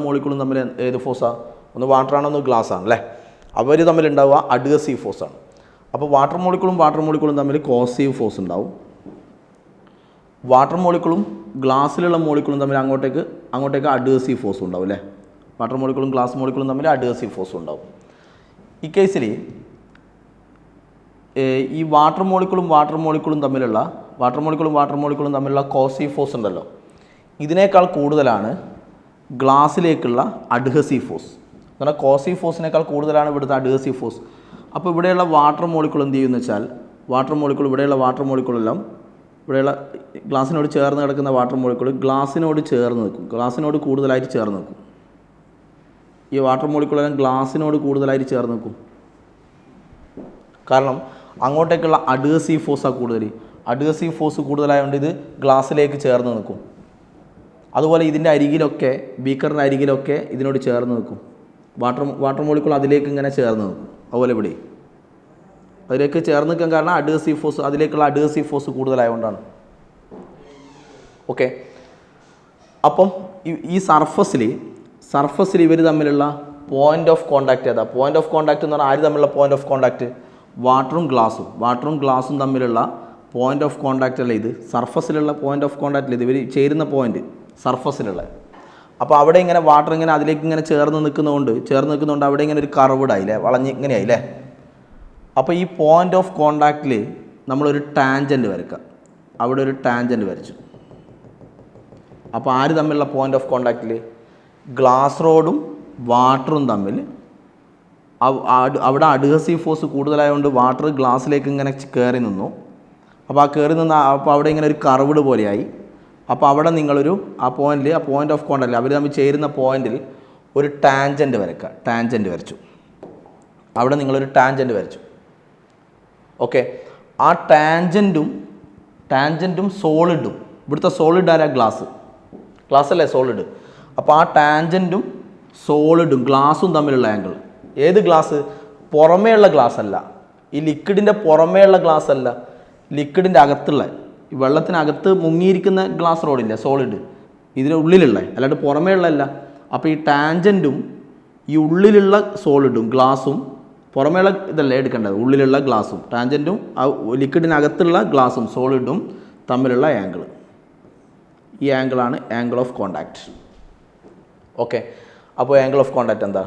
മോളിക്കൂളും തമ്മിൽ ഏത് ഫോഴ്സാണ്? ഒന്ന് വാട്ടറാണ്, ഒന്ന് ഗ്ലാസ് ആണ് അല്ലേ. അവർ തമ്മിലുണ്ടാവുക അഡ്ഹസീവ് ഫോഴ്സാണ്. അപ്പോൾ വാട്ടർ മോളിക്കൂളും തമ്മിൽ കോഹസീവ് ഫോഴ്സ് ഉണ്ടാവും. വാട്ടർ മോളിക്കൂളും ഗ്ലാസ്സിലുള്ള മോളിക്കൂളും തമ്മിൽ അങ്ങോട്ടേക്ക് അഡ്ഹസീവ് ഫോഴ്സ് ഉണ്ടാവും അല്ലേ. വാട്ടർ മോളിക്കൂളും ഗ്ലാസ് മോളിക്കൂളും തമ്മിൽ അഡ്ഹസീവ് ഫോഴ്സ് ഉണ്ടാവും. ഈ കേസിൽ ഈ വാട്ടർ മോളിക്കൂളും തമ്മിലുള്ള കോഹസീവ് ഫോഴ്സ് ഉണ്ടല്ലോ, ഇതിനേക്കാൾ കൂടുതലാണ് ഗ്ലാസ്സിലേക്കുള്ള അഡ്ഹസീവ് ഫോഴ്സ്. എന്ന് പറഞ്ഞാൽ കോഹസീവ് ഫോഴ്സിനേക്കാൾ കൂടുതലാണ് ഇവിടുത്തെ അഡ്ഹസീവ് ഫോഴ്സ്. അപ്പോൾ ഇവിടെയുള്ള വാട്ടർ മോളിക്കൂൾ എന്ത് ചെയ്യുമെന്ന് വെച്ചാൽ, ഇവിടെയുള്ള വാട്ടർ മോളിക്കൂളെല്ലാം ഇവിടെയുള്ള ഗ്ലാസ്സിനോട് ചേർന്ന് കിടക്കുന്ന വാട്ടർ മോളിക്കൂൾ ഗ്ലാസ്സിനോട് കൂടുതലായിട്ട് ചേർന്ന് നിൽക്കും. ഈ വാട്ടർ മോളിക്കൂളെല്ലാം ഗ്ലാസ്സിനോട് കൂടുതലായിട്ട് ചേർന്ന് നിൽക്കും. കാരണം അങ്ങോട്ടേക്കുള്ള അഡ്ഹസീവ് ഫോഴ്സാണ് കൂടുതൽ. അഡ്ഹസീവ് ഫോഴ്സ് കൂടുതലായതുകൊണ്ട് ഇത് ഗ്ലാസ്സിലേക്ക് ചേർന്ന് നിൽക്കും. അതുപോലെ ഇതിൻ്റെ അരികിലൊക്കെ, ബീക്കറിൻ്റെ അരികിലൊക്കെ ഇതിനോട് ചേർന്ന് നിൽക്കും. വാട്ടർ മോളിക്കൂൾ അതിലേക്ക് ഇങ്ങനെ ചേർന്ന് നിൽക്കും. അതുപോലെ ഇവിടെ അതിലേക്ക് ചേർന്ന് നിൽക്കാൻ കാരണം അഡ്ഹസീവ് ഫോഴ്സ്, അതിലേക്കുള്ള അഡ്ഹസീവ് ഫോഴ്സ് കൂടുതലായതുകൊണ്ടാണ്. ഓക്കെ, അപ്പം ഈ സർഫസിൽ ഇവർ തമ്മിലുള്ള പോയിൻ്റ് ഓഫ് കോണ്ടാക്റ്റ് ഏതാ? പോയിൻ്റ് ഓഫ് കോണ്ടാക്റ്റ് എന്ന് പറഞ്ഞാൽ ആര് തമ്മിലുള്ള പോയിൻ്റ് ഓഫ് കോണ്ടാക്റ്റ്? വാട്ടറും ഗ്ലാസും തമ്മിലുള്ള പോയിൻ്റ് ഓഫ് കോണ്ടാക്റ്റ് അല്ല ഇത്. സർഫസിലുള്ള പോയിൻ്റ് ഓഫ് കോണ്ടാക്റ്റിൽ ഇത് ഇവർ ചേരുന്ന പോയിൻ്റ് സർഫസിലുള്ള. അപ്പോൾ അവിടെ ഇങ്ങനെ വാട്ടർ ഇങ്ങനെ അതിലേക്ക് ഇങ്ങനെ ചേർന്ന് നിൽക്കുന്നതുകൊണ്ട് അവിടെ ഇങ്ങനെ ഒരു കർവ്ഡ് ആയില്ലേ, വളഞ്ഞ് ഇങ്ങനെ ആയില്ലേ. അപ്പോൾ ഈ പോയിൻ്റ് ഓഫ് കോണ്ടാക്റ്റിൽ നമ്മളൊരു ടാൻജൻറ്റ് വരയ്ക്കാം. അവിടെ ഒരു ടാൻജൻറ്റ് വരച്ചു. അപ്പോൾ ആര് തമ്മിലുള്ള പോയിൻ്റ് ഓഫ് കോണ്ടാക്റ്റിൽ? ഗ്ലാസ് റോഡും വാട്ടറും തമ്മിൽ. അവിടെ അഡ്ഹസീവ് ഫോഴ്സ് കൂടുതലായതുകൊണ്ട് വാട്ടർ ഗ്ലാസ്സിലേക്ക് ഇങ്ങനെ കയറി നിന്നു. അപ്പോൾ അപ്പോൾ അവിടെ ഇങ്ങനെ ഒരു കർവ്ഡ് പോലെയായി. അപ്പോൾ അവിടെ നിങ്ങളൊരു ആ പോയിൻ്റ് ഓഫ് കോണ്ടാക്റ്റിൽ അവർ തമ്മിൽ ചേരുന്ന പോയിന്റിൽ ഒരു ടാൻജൻറ്റ് വരയ്ക്കുക. ടാൻജൻറ്റ് വരച്ചു. അവിടെ നിങ്ങളൊരു ടാൻജൻറ്റ് വരച്ചു. ഓക്കെ. ആ ടാൻജൻറ്റും സോളിഡും, ഇവിടുത്തെ സോളിഡ് ആരാ? ഗ്ലാസ് അല്ലേ സോളിഡ്. അപ്പോൾ ആ ടാൻജൻറ്റും സോളിഡും ഗ്ലാസും തമ്മിലുള്ള ആംഗിൾ. ഏത് ഗ്ലാസ്? പുറമേയുള്ള ഗ്ലാസ് അല്ല, ഈ ലിക്വിഡിൻ്റെ പുറമേയുള്ള ഗ്ലാസ് അല്ല, ലിക്വിഡിൻ്റെ അകത്തുള്ള, ഈ വെള്ളത്തിനകത്ത് മുങ്ങിയിരിക്കുന്ന ഗ്ലാസ് റോഡില്ലേ സോളിഡ്, ഇതിന് ഉള്ളിലുള്ള, അല്ലാണ്ട് പുറമേയുള്ളതല്ല. അപ്പോൾ ഈ ടാൻജൻറ്റും ഈ ഉള്ളിലുള്ള സോളിഡും ഗ്ലാസും, പുറമേയുള്ള ഇതല്ലേ എടുക്കേണ്ടത്, ഉള്ളിലുള്ള ഗ്ലാസും ടാൻജൻറ്റും ആ ലിക്വിഡിനകത്തുള്ള ഗ്ലാസും സോളിഡും തമ്മിലുള്ള ആംഗിൾ, ഈ ആംഗിളാണ് ആംഗിൾ ഓഫ് കോണ്ടാക്റ്റ്. ഓക്കെ. അപ്പോൾ ആംഗിൾ ഓഫ് കോണ്ടാക്റ്റ് എന്താ?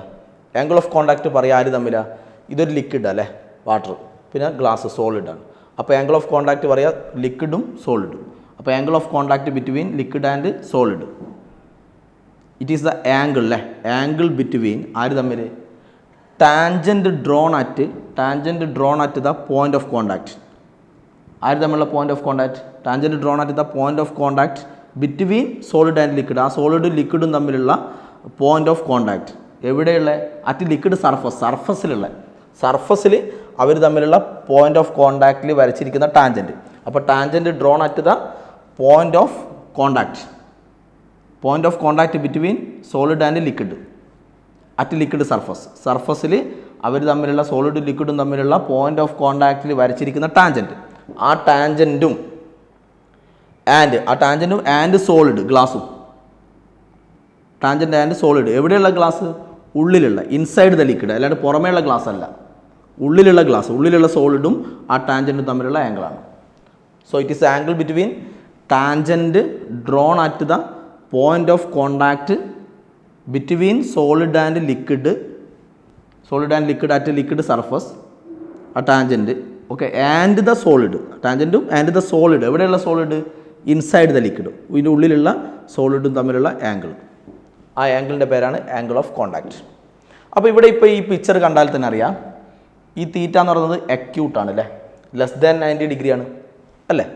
ആംഗിൾ ഓഫ് കോണ്ടാക്റ്റ് പറയാം ആര് തമ്മിലാണ്? ഇതൊരു ലിക്വിഡ് അല്ലേ, വാട്ടർ, പിന്നെ ഗ്ലാസ് സോളിഡാണ്. അപ്പോൾ ആംഗിൾ ഓഫ് കോണ്ടാക്റ്റ് പറയാം ലിക്വിഡും സോളിഡും. അപ്പോൾ angle of contact between liquid and solid, it is the angle അല്ലേ, ആംഗിൾ ബിറ്റ്വീൻ ആര് തമ്മിൽ? Tangent drawn at the point of contact. ആര് തമ്മിലുള്ള point of contact? Tangent drawn at the point of contact between solid and liquid. ആ സോളിഡും ലിക്വിഡും തമ്മിലുള്ള point of contact എവിടെയുള്ള? അറ്റ് ലിക്വിഡ് സർഫസിൽ അവർ തമ്മിലുള്ള പോയിൻ്റ് ഓഫ് കോണ്ടാക്റ്റിൽ വരച്ചിരിക്കുന്ന ടാൻജൻറ്റ്. അപ്പോൾ tangent drawn at the point of contact between solid and liquid at liquid സർഫസിൽ അവർ തമ്മിലുള്ള സോളിഡും ലിക്വിഡും തമ്മിലുള്ള പോയിൻ്റ് ഓഫ് കോണ്ടാക്റ്റിൽ വരച്ചിരിക്കുന്ന ടാൻജൻറ്റ്. ആ ടാൻജൻറ്റും ആൻഡ് സോളിഡ് ഗ്ലാസും, ടാൻജൻറ്റ് ആൻഡ് സോളിഡ് എവിടെയുള്ള ഗ്ലാസ്? ഉള്ളിലുള്ള, ഇൻസൈഡ് ദ ലിക്വിഡ്, അല്ലാണ്ട് പുറമേയുള്ള ഗ്ലാസ് അല്ല, ഉള്ളിലുള്ള സോളിഡും ആ ടാൻജൻറ്റും തമ്മിലുള്ള ആംഗിളാണ്. So it is angle between tangent drawn at the point of contact between solid and liquid at liquid surface, ആ tangent. Okay. And the solid, ടാൻജൻറ്റും and the solid എവിടെയുള്ള solid? Inside the liquid, ഇതിൻ്റെ ഉള്ളിലുള്ള സോളിഡും തമ്മിലുള്ള angle. ആ ആംഗിളിൻ്റെ പേരാണ് angle of contact. അപ്പോൾ ഇവിടെ ഇപ്പോൾ ഈ പിക്ചർ കണ്ടാൽ തന്നെ അറിയാം, ഈ തീറ്റ എന്ന് പറയുന്നത് അക്യൂട്ടാണ് അല്ലേ, ലെസ് ദാൻ 90 ഡിഗ്രിയാണ് അല്ലേ.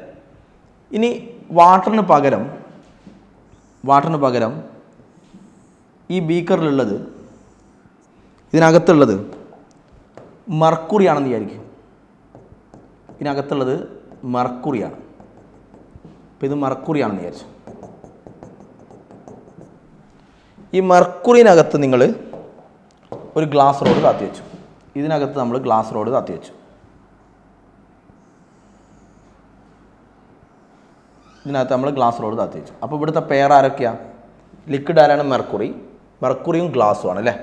ഇനി വാട്ടറിന് പകരം ഈ ബീക്കറിലുള്ളത്, ഇതിനകത്തുള്ളത് മർക്കുറിയാണെന്ന് വിചാരിക്കും. ഇതിനകത്തുള്ളത് മർക്കുറിയാണ്. അപ്പോൾ ഇത് മർക്കുറിയാണെന്ന് വിചാരിച്ചു. ഈ മർക്കുറിനകത്ത് നിങ്ങൾ ഒരു ഗ്ലാസ് റോഡ് താത്തി വെച്ചു. ഇതിനകത്ത് നമ്മൾ ഗ്ലാസ് റോഡ് താത്തി വെച്ചു. അപ്പോൾ ഇവിടുത്തെ പെയർ ആരൊക്കെയാണ്? ലിക്വിഡ് ആരാണ്? മെർക്കുറിയും ഗ്ലാസ്സും ആണ് അല്ലേ.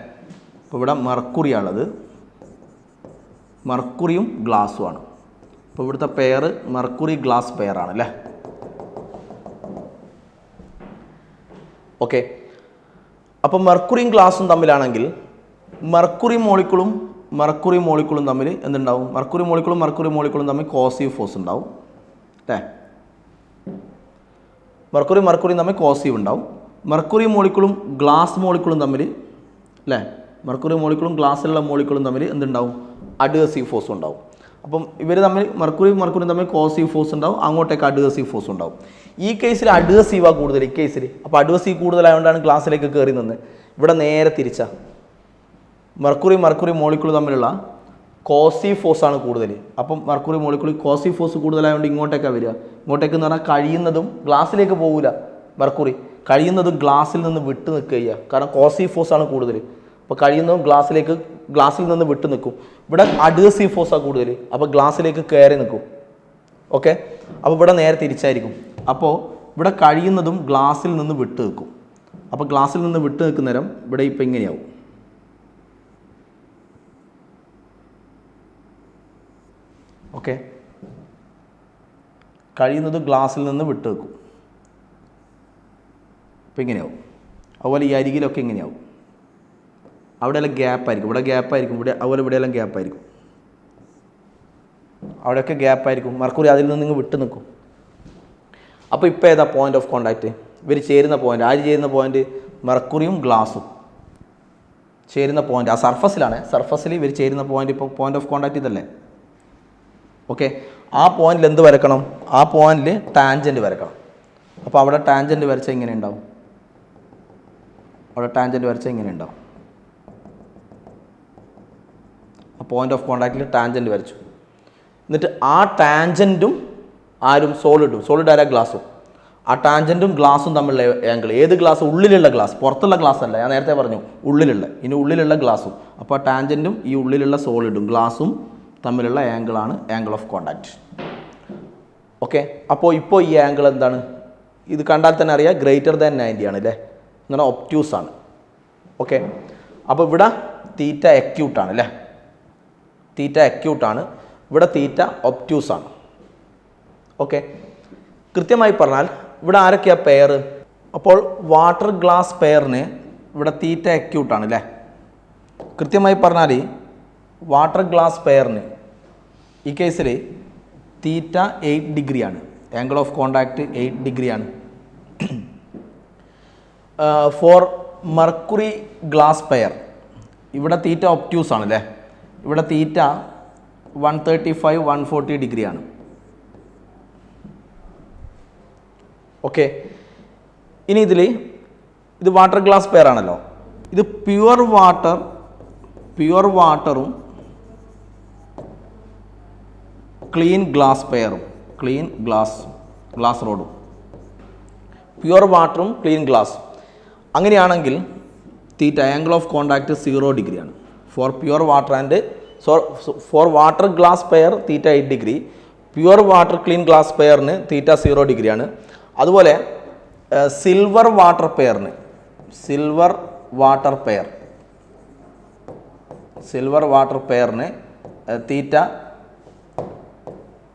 അപ്പോൾ ഇവിടെ മെർക്കുറിയും ഗ്ലാസ്സും ആണ്. അപ്പോൾ ഇവിടുത്തെ പെയർ മെർക്കുറി ഗ്ലാസ് പെയറാണ് അല്ലേ. ഓക്കെ. അപ്പോൾ മെർക്കുറിയും ഗ്ലാസും തമ്മിലാണെങ്കിൽ മെർക്കുറി മോളിക്കുളും തമ്മിൽ എന്തുണ്ടാവും? മെർക്കുറി മോളിക്കുളും തമ്മിൽ കോസീവ് ഫോഴ്സ് ഉണ്ടാവും അല്ലേ. മെർക്കുറിയും തമ്മിൽ കോസീവ് ഉണ്ടാവും. മെർക്കുറി മോളിക്കുളും ഗ്ലാസ് മോളിക്കുളും തമ്മിൽ അല്ലേ, മെർക്കുറി മോളിക്കുളും ഗ്ലാസ്സിലുള്ള മോളിക്കുളും തമ്മിൽ എന്തുണ്ടാവും? അഡ്ഹസീവ് ഫോഴ്സ് ഉണ്ടാവും. അപ്പം ഇവർ തമ്മിൽ മെർക്കുറിയും തമ്മിൽ കോസീവ് ഫോഴ്സ് ഉണ്ടാവും, അങ്ങോട്ടേക്ക് അഡ്ഹസീവ് ഫോഴ്സ് ഉണ്ടാവും. ഈ കേസിൽ അഡ്ഹസീവാണ് കൂടുതൽ, ഈ കേസിൽ. അപ്പോൾ അഡ്ഹസീവ് കൂടുതലായതുകൊണ്ടാണ് ഗ്ലാസ്സിലേക്ക് കയറി നിന്ന്. ഇവിടെ നേരെ തിരിച്ചാ, മെർക്കുറി മോളിക്കുൾ തമ്മിലുള്ള കോസീവ് ഫോഴ്സാണ് കൂടുതൽ. അപ്പം മെർക്കുറി മോളിക്കുൾ കോസീവ് ഫോഴ്സ് കൂടുതലായതുകൊണ്ട് ഇങ്ങോട്ടേക്കാണ് വരിക. ഇങ്ങോട്ടേക്ക് എന്ന് പറഞ്ഞാൽ കഴിയുന്നതും ഗ്ലാസ്സിലേക്ക് പോകില്ല. മെർക്കുറി കഴിയുന്നതും ഗ്ലാസ്സിൽ നിന്ന് വിട്ട് നിൽക്കുക ചെയ്യുക, കാരണം കോസീവ് ഫോഴ്സാണ് കൂടുതൽ. അപ്പോൾ കഴിയുന്നതും ഗ്ലാസ്സിൽ നിന്ന് വിട്ട് നിൽക്കും. ഇവിടെ അഡ്ഹസീവ് ഫോഴ്സാണ് കൂടുതൽ, അപ്പോൾ ഗ്ലാസ്സിലേക്ക് കയറി നിൽക്കും. ഓക്കെ. അപ്പോൾ ഇവിടെ നേരെ തിരിച്ചായിരിക്കും. അപ്പോൾ ഇവിടെ കഴിയുന്നതും ഗ്ലാസ്സിൽ നിന്ന് വിട്ട് നിൽക്കും. അപ്പോൾ ഗ്ലാസ്സിൽ നിന്ന് വിട്ട് നിൽക്കുന്ന നേരം ഇവിടെ ഇപ്പോൾ ഇങ്ങനെയാവും. ഓക്കെ. കഴിയുന്നത് ഗ്ലാസ്സിൽ നിന്ന് വിട്ട് നിൽക്കും. അപ്പോൾ ഇങ്ങനെയാവും. അതുപോലെ ഈ അരികിലൊക്കെ ഇങ്ങനെയാവും. അവിടെയെല്ലാം ഗ്യാപ്പായിരിക്കും, ഇവിടെ ഗ്യാപ്പായിരിക്കും, ഇവിടെ അതുപോലെ ഇവിടെയെല്ലാം ഗ്യാപ്പായിരിക്കും, അവിടെയൊക്കെ ഗ്യാപ്പായിരിക്കും. മെർക്കുറി അതിൽ നിന്ന് നിങ്ങൾ വിട്ട് നിൽക്കും. അപ്പോൾ ഇപ്പോൾ ഏതാ പോയിൻ്റ് ഓഫ് കോണ്ടാക്റ്റ്? ഇവർ ചേരുന്ന പോയിൻ്റ്, ആര് ചേരുന്ന പോയിൻ്റ്? മെർക്കുറിയും ഗ്ലാസും ചേരുന്ന പോയിൻ്റ് ആ സർഫസിലാണ്. സർഫസിൽ ഇവർ ചേരുന്ന പോയിൻ്റ് ഇപ്പോൾ പോയിൻ്റ് ഓഫ് കോണ്ടാക്റ്റ് ഇതല്ലേ? ഓക്കെ, ആ പോയിന്റിൽ എന്ത് വരക്കണം? ആ പോയിന്റിൽ ടാൻജൻറ്റ് വരക്കണം. അപ്പോൾ അവിടെ ടാൻജൻറ്റ് വരച്ചാൽ ഇങ്ങനെ ഉണ്ടാവും, അവിടെ ടാൻജൻറ്റ് വരച്ചാൽ ഇങ്ങനെ ഉണ്ടാവും. ആ പോയിൻ്റ് ഓഫ് കോണ്ടാക്റ്റിൽ ടാൻജൻറ്റ് വരച്ചു. എന്നിട്ട് ആ ടാൻജൻറ്റും ആരും സോളിഡും, സോളിഡ് ആരാ? ഗ്ലാസും. ആ ടാൻജൻറ്റും ഗ്ലാസും തമ്മിലുള്ള ആംഗിൾ, ഏത് ഗ്ലാസ്? ഉള്ളിലുള്ള ഗ്ലാസ്, പുറത്തുള്ള ഗ്ലാസ് അല്ല, ഞാൻ നേരത്തെ പറഞ്ഞു ഉള്ളിലുള്ള. ഇനി ഉള്ളിലുള്ള ഗ്ലാസും, അപ്പോൾ ആ ടാൻജൻറ്റും ഈ ഉള്ളിലുള്ള സോളിഡും ഗ്ലാസും തമ്മിലുള്ള ആംഗിളാണ് ആംഗിൾ ഓഫ് കോണ്ടാക്റ്റ്. ഓക്കെ, അപ്പോൾ ഇപ്പോൾ ഈ ആംഗിൾ എന്താണ്? ഇത് കണ്ടാൽ തന്നെ അറിയാം ഗ്രേറ്റർ ദാൻ 90 ആണ് അല്ലേ, എന്ന് പറഞ്ഞാൽ ഒപ്റ്റ്യൂസ് ആണ്. ഓക്കെ, അപ്പോൾ ഇവിടെ തീറ്റ അക്യൂട്ടാണ് അല്ലേ, തീറ്റ അക്യൂട്ടാണ്, ഇവിടെ തീറ്റ ഒപ്റ്റ്യൂസ് ആണ്. ഓക്കെ, കൃത്യമായി പറഞ്ഞാൽ ഇവിടെ ആരൊക്കെയാണ് പെയർ? അപ്പോൾ വാട്ടർ ഗ്ലാസ് പെയറിന് ഇവിടെ തീറ്റ അക്യൂട്ടാണ് അല്ലേ. കൃത്യമായി പറഞ്ഞാൽ വാട്ടർ ഗ്ലാസ് പെയറിന് ഈ കേസിൽ തീറ്റ 8 ഡിഗ്രിയാണ്, ആംഗിൾ ഓഫ് കോണ്ടാക്റ്റ് 8 ഡിഗ്രിയാണ്. ഫോർ മെർക്കുറി ഗ്ലാസ് പെയർ ഇവിടെ തീറ്റ ഒപ്റ്റ്യൂസ് ആണ് അല്ലേ, ഇവിടെ തീറ്റ 135 140 ഡിഗ്രിയാണ്. ഓക്കെ, ഇനി ഇത് വാട്ടർ ഗ്ലാസ് പെയർ ആണല്ലോ, ഇത് പ്യുവർ വാട്ടറും ക്ലീൻ ഗ്ലാസ് പെയറും, ക്ലീൻ ഗ്ലാസ് റോഡും, പ്യുവർ വാട്ടറും ക്ലീൻ ഗ്ലാസും. അങ്ങനെയാണെങ്കിൽ തീറ്റ ആംഗിൾ ഓഫ് കോണ്ടാക്റ്റ് 0 ഡിഗ്രിയാണ്. For pure water and for water glass pair theta 8 degree, pure water clean glass പെയറിന് തീറ്റ 0 ഡിഗ്രിയാണ്. അതുപോലെ സിൽവർ വാട്ടർ പെയറിന്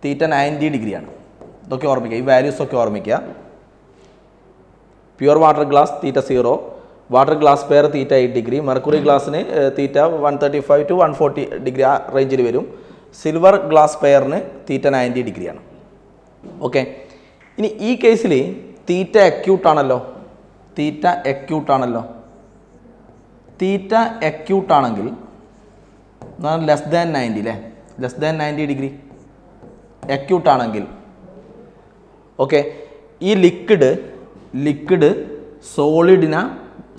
തീറ്റ 90 ഡിഗ്രിയാണ്. ഇതൊക്കെ ഓർമ്മിക്കുക, ഈ വാല്യൂസൊക്കെ ഓർമ്മിക്കുക. Pure water glass theta 0, water glass pair theta 8 degree, mercury ഗ്ലാസ്സിന് തീറ്റ 135 to 140 ഡിഗ്രി ആ റേഞ്ചിൽ വരും. സിൽവർ ഗ്ലാസ് പെയറിന് തീറ്റ 90 ഡിഗ്രിയാണ്. ഓക്കെ, ഇനി ഈ കേസിൽ തീറ്റ അക്യൂട്ടാണല്ലോ, തീറ്റ അക്യൂട്ടാണെങ്കിൽ ലെസ് ദാൻ 90 അല്ലേ, ലെസ് ദാൻ 90 ഡിഗ്രി അക്യൂട്ടാണെങ്കിൽ. ഓക്കെ, ഈ ലിക്വിഡ്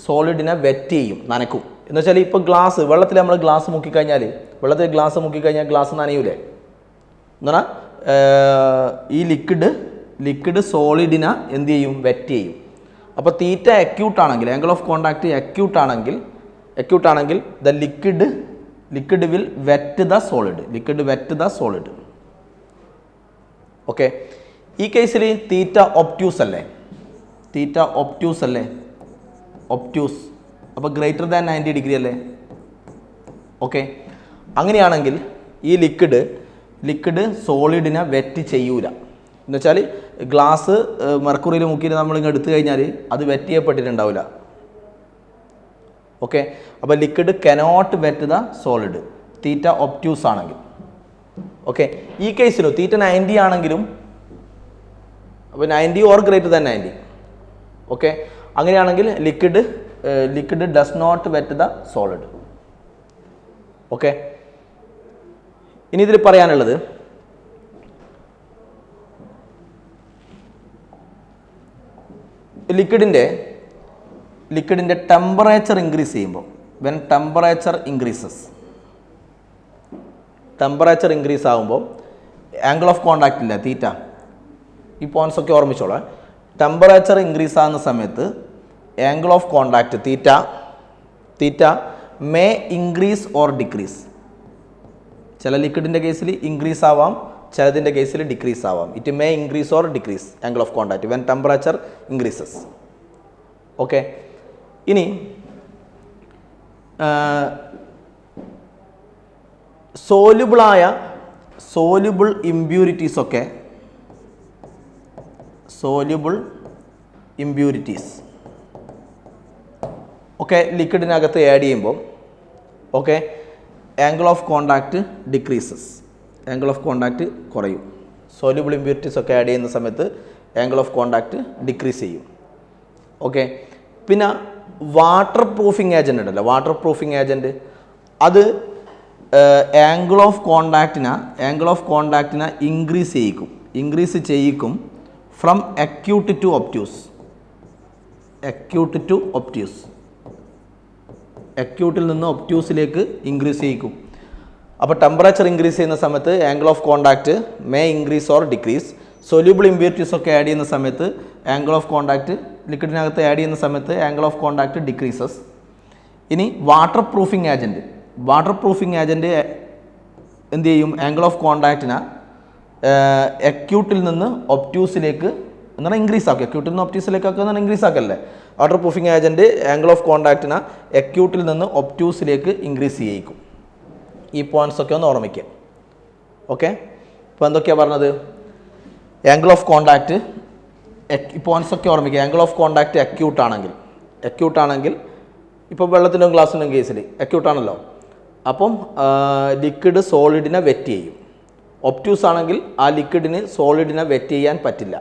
സോളിഡിനെ വെറ്റ് ചെയ്യും, നനക്കും. എന്ന് വെച്ചാൽ ഇപ്പോൾ വെള്ളത്തിൽ നമ്മൾ ഗ്ലാസ് മുക്കിക്കഴിഞ്ഞാൽ ഗ്ലാസ് നനയൂലേ എന്ന് പറഞ്ഞാൽ ഈ ലിക്വിഡ് സോളിഡിനെ എന്ത് ചെയ്യും? വെറ്റ് ചെയ്യും. അപ്പോൾ തീറ്റ അക്യൂട്ടാണെങ്കിൽ, ആംഗിൾ ഓഫ് കോണ്ടാക്റ്റ് അക്യൂട്ടാണെങ്കിൽ the liquid will wet the solid. Okay, ഈ കേസിൽ തീറ്റ ഒപ്റ്റ്യൂസ് അല്ലേ, അപ്പോൾ ഗ്രേറ്റർ ദാൻ 90 ഡിഗ്രി അല്ലേ. ഓക്കെ, അങ്ങനെയാണെങ്കിൽ ഈ ലിക്വിഡ് സോളിഡിനെ വെറ്റ് ചെയ്യൂല. എന്ന് വെച്ചാൽ ഗ്ലാസ് മെർക്കുറിയിൽ മുക്കിയിട്ട് നമ്മളിങ്ങ് എടുത്തു കഴിഞ്ഞാൽ അത് വെറ്റ് ചെയ്യപ്പെട്ടിട്ടുണ്ടാവില്ല. ഓക്കെ, അപ്പോൾ liquid cannot wet the solid, theta obtuse ആണെങ്കിൽ. ഓക്കെ, ഈ കേസിലും തീറ്റ 90 ആണെങ്കിലും, അപ്പോൾ 90 ഓർ ഗ്രേറ്റർ ദാൻ 90. ഓക്കെ, അങ്ങനെയാണെങ്കിൽ liquid does not wet the solid. Okay, ഇനി ഇതിൽ പറയാനുള്ളത് ലിക്വിഡിൻ്റെ ടെമ്പറേച്ചർ ഇൻക്രീസ് ചെയ്യുമ്പോൾ, വെൻ ടെമ്പറേച്ചർ ഇൻക്രീസ് ആകുമ്പോൾ ആംഗിൾ ഓഫ് കോണ്ടാക്റ്റ് ഇല്ല തീറ്റ, ഈ പോയിന്റ്സ് ഒക്കെ ഓർമ്മിച്ചോളാം. ടെമ്പറേച്ചർ ഇൻക്രീസ് ആകുന്ന സമയത്ത് angle of contact theta may increase or decrease. ചില ലിക്വിഡിൻ്റെ കേസിൽ ഇൻക്രീസ് ആവാം, ചിലതിൻ്റെ കേസിൽ ഡിക്രീസ് ആവാം. It may increase or decrease angle of contact when temperature increases. Okay, ഇനി സോല്യുബിൾ ഇമ്പ്യൂരിറ്റീസ് ഓക്കെ ലിക്വിഡിനകത്ത് ആഡ് ചെയ്യുമ്പോൾ okay angle of contact decreases, angle of contact കുറയും. Soluble impurities ഒക്കെ add ചെയ്യുന്ന സമയത്ത് ആംഗിൾ ഓഫ് കോണ്ടാക്റ്റ് ഡിക്രീസ് ചെയ്യും. Okay പിന്നെ water proofing agent ഉണ്ടല്ലോ, water proofing agent അത് ആംഗിൾ ഓഫ് കോണ്ടാക്റ്റിനെ ഇൻക്രീസ് ചെയ്യിക്കും ഫ്രം അക്യൂട്ട് ടു ഒബ്റ്റ്യൂസ്, അക്യൂട്ടിൽ നിന്ന് ഒബ്റ്റ്യൂസിലേക്ക് ഇൻക്രീസ് ചെയ്യിക്കും. അപ്പോൾ ടെമ്പറേച്ചർ ഇൻക്രീസ് ചെയ്യുന്ന സമയത്ത് angle of contact may increase or decrease. Soluble impurities ഒക്കെ ആഡ് ചെയ്യുന്ന സമയത്ത് ആംഗിൾ ഓഫ് കോണ്ടാക്റ്റ് ലിക്വിഡിനകത്ത് ആഡ് ചെയ്യുന്ന സമയത്ത് ആംഗിൾ ഓഫ് കോണ്ടാക്റ്റ് ഡിക്രീസസ്. ഇനി വാട്ടർ പ്രൂഫിങ് ഏജൻറ്റ് എന്ത് ചെയ്യും? ആംഗിൾ ഓഫ് കോണ്ടാക്റ്റിനെ അക്യൂട്ടിൽ നിന്ന് ഒബ്റ്റ്യൂസിലേക്ക് എന്നാൽ ഇൻക്രീസ് ആക്കുക, അക്യൂട്ടിൽ നിന്ന് ഒബ്റ്റ്യൂസിലേക്കൊക്കെ എന്നാൽ ഇൻക്രീസ് ആക്കല്ലേ. Water proofing agent angle of കോണ്ടാക്റ്റിനെ അക്യൂട്ടിൽ നിന്ന് ഒബ്റ്റ്യൂസിലേക്ക് ഇൻക്രീസ് ചെയ്യിക്കും. ഈ പോയിൻറ്റ്സ് ഒക്കെ ഒന്ന് ഓർമ്മിക്കുക. ഓക്കെ ഇപ്പോൾ എന്തൊക്കെയാണ് പറഞ്ഞത്? ആംഗിൾ ഓഫ് കോണ്ടാക്റ്റ് ഈ പോയിൻറ്റ്സ് ഒക്കെ ഓർമ്മിക്കുക. ആംഗിൾ ഓഫ് കോണ്ടാക്റ്റ് അക്യൂട്ടാണെങ്കിൽ ഇപ്പോൾ വെള്ളത്തിലും ഗ്ലാസ്സിലും കേസിൽ അക്യൂട്ടാണല്ലോ, അപ്പം ലിക്വിഡ് സോളിഡിനെ വെറ്റ് ചെയ്യും. ഒബ്റ്റ്യൂസ് ആണെങ്കിൽ ആ ലിക്വിഡിന് സോളിഡിനെ വെറ്റ് ചെയ്യാൻ പറ്റില്ല.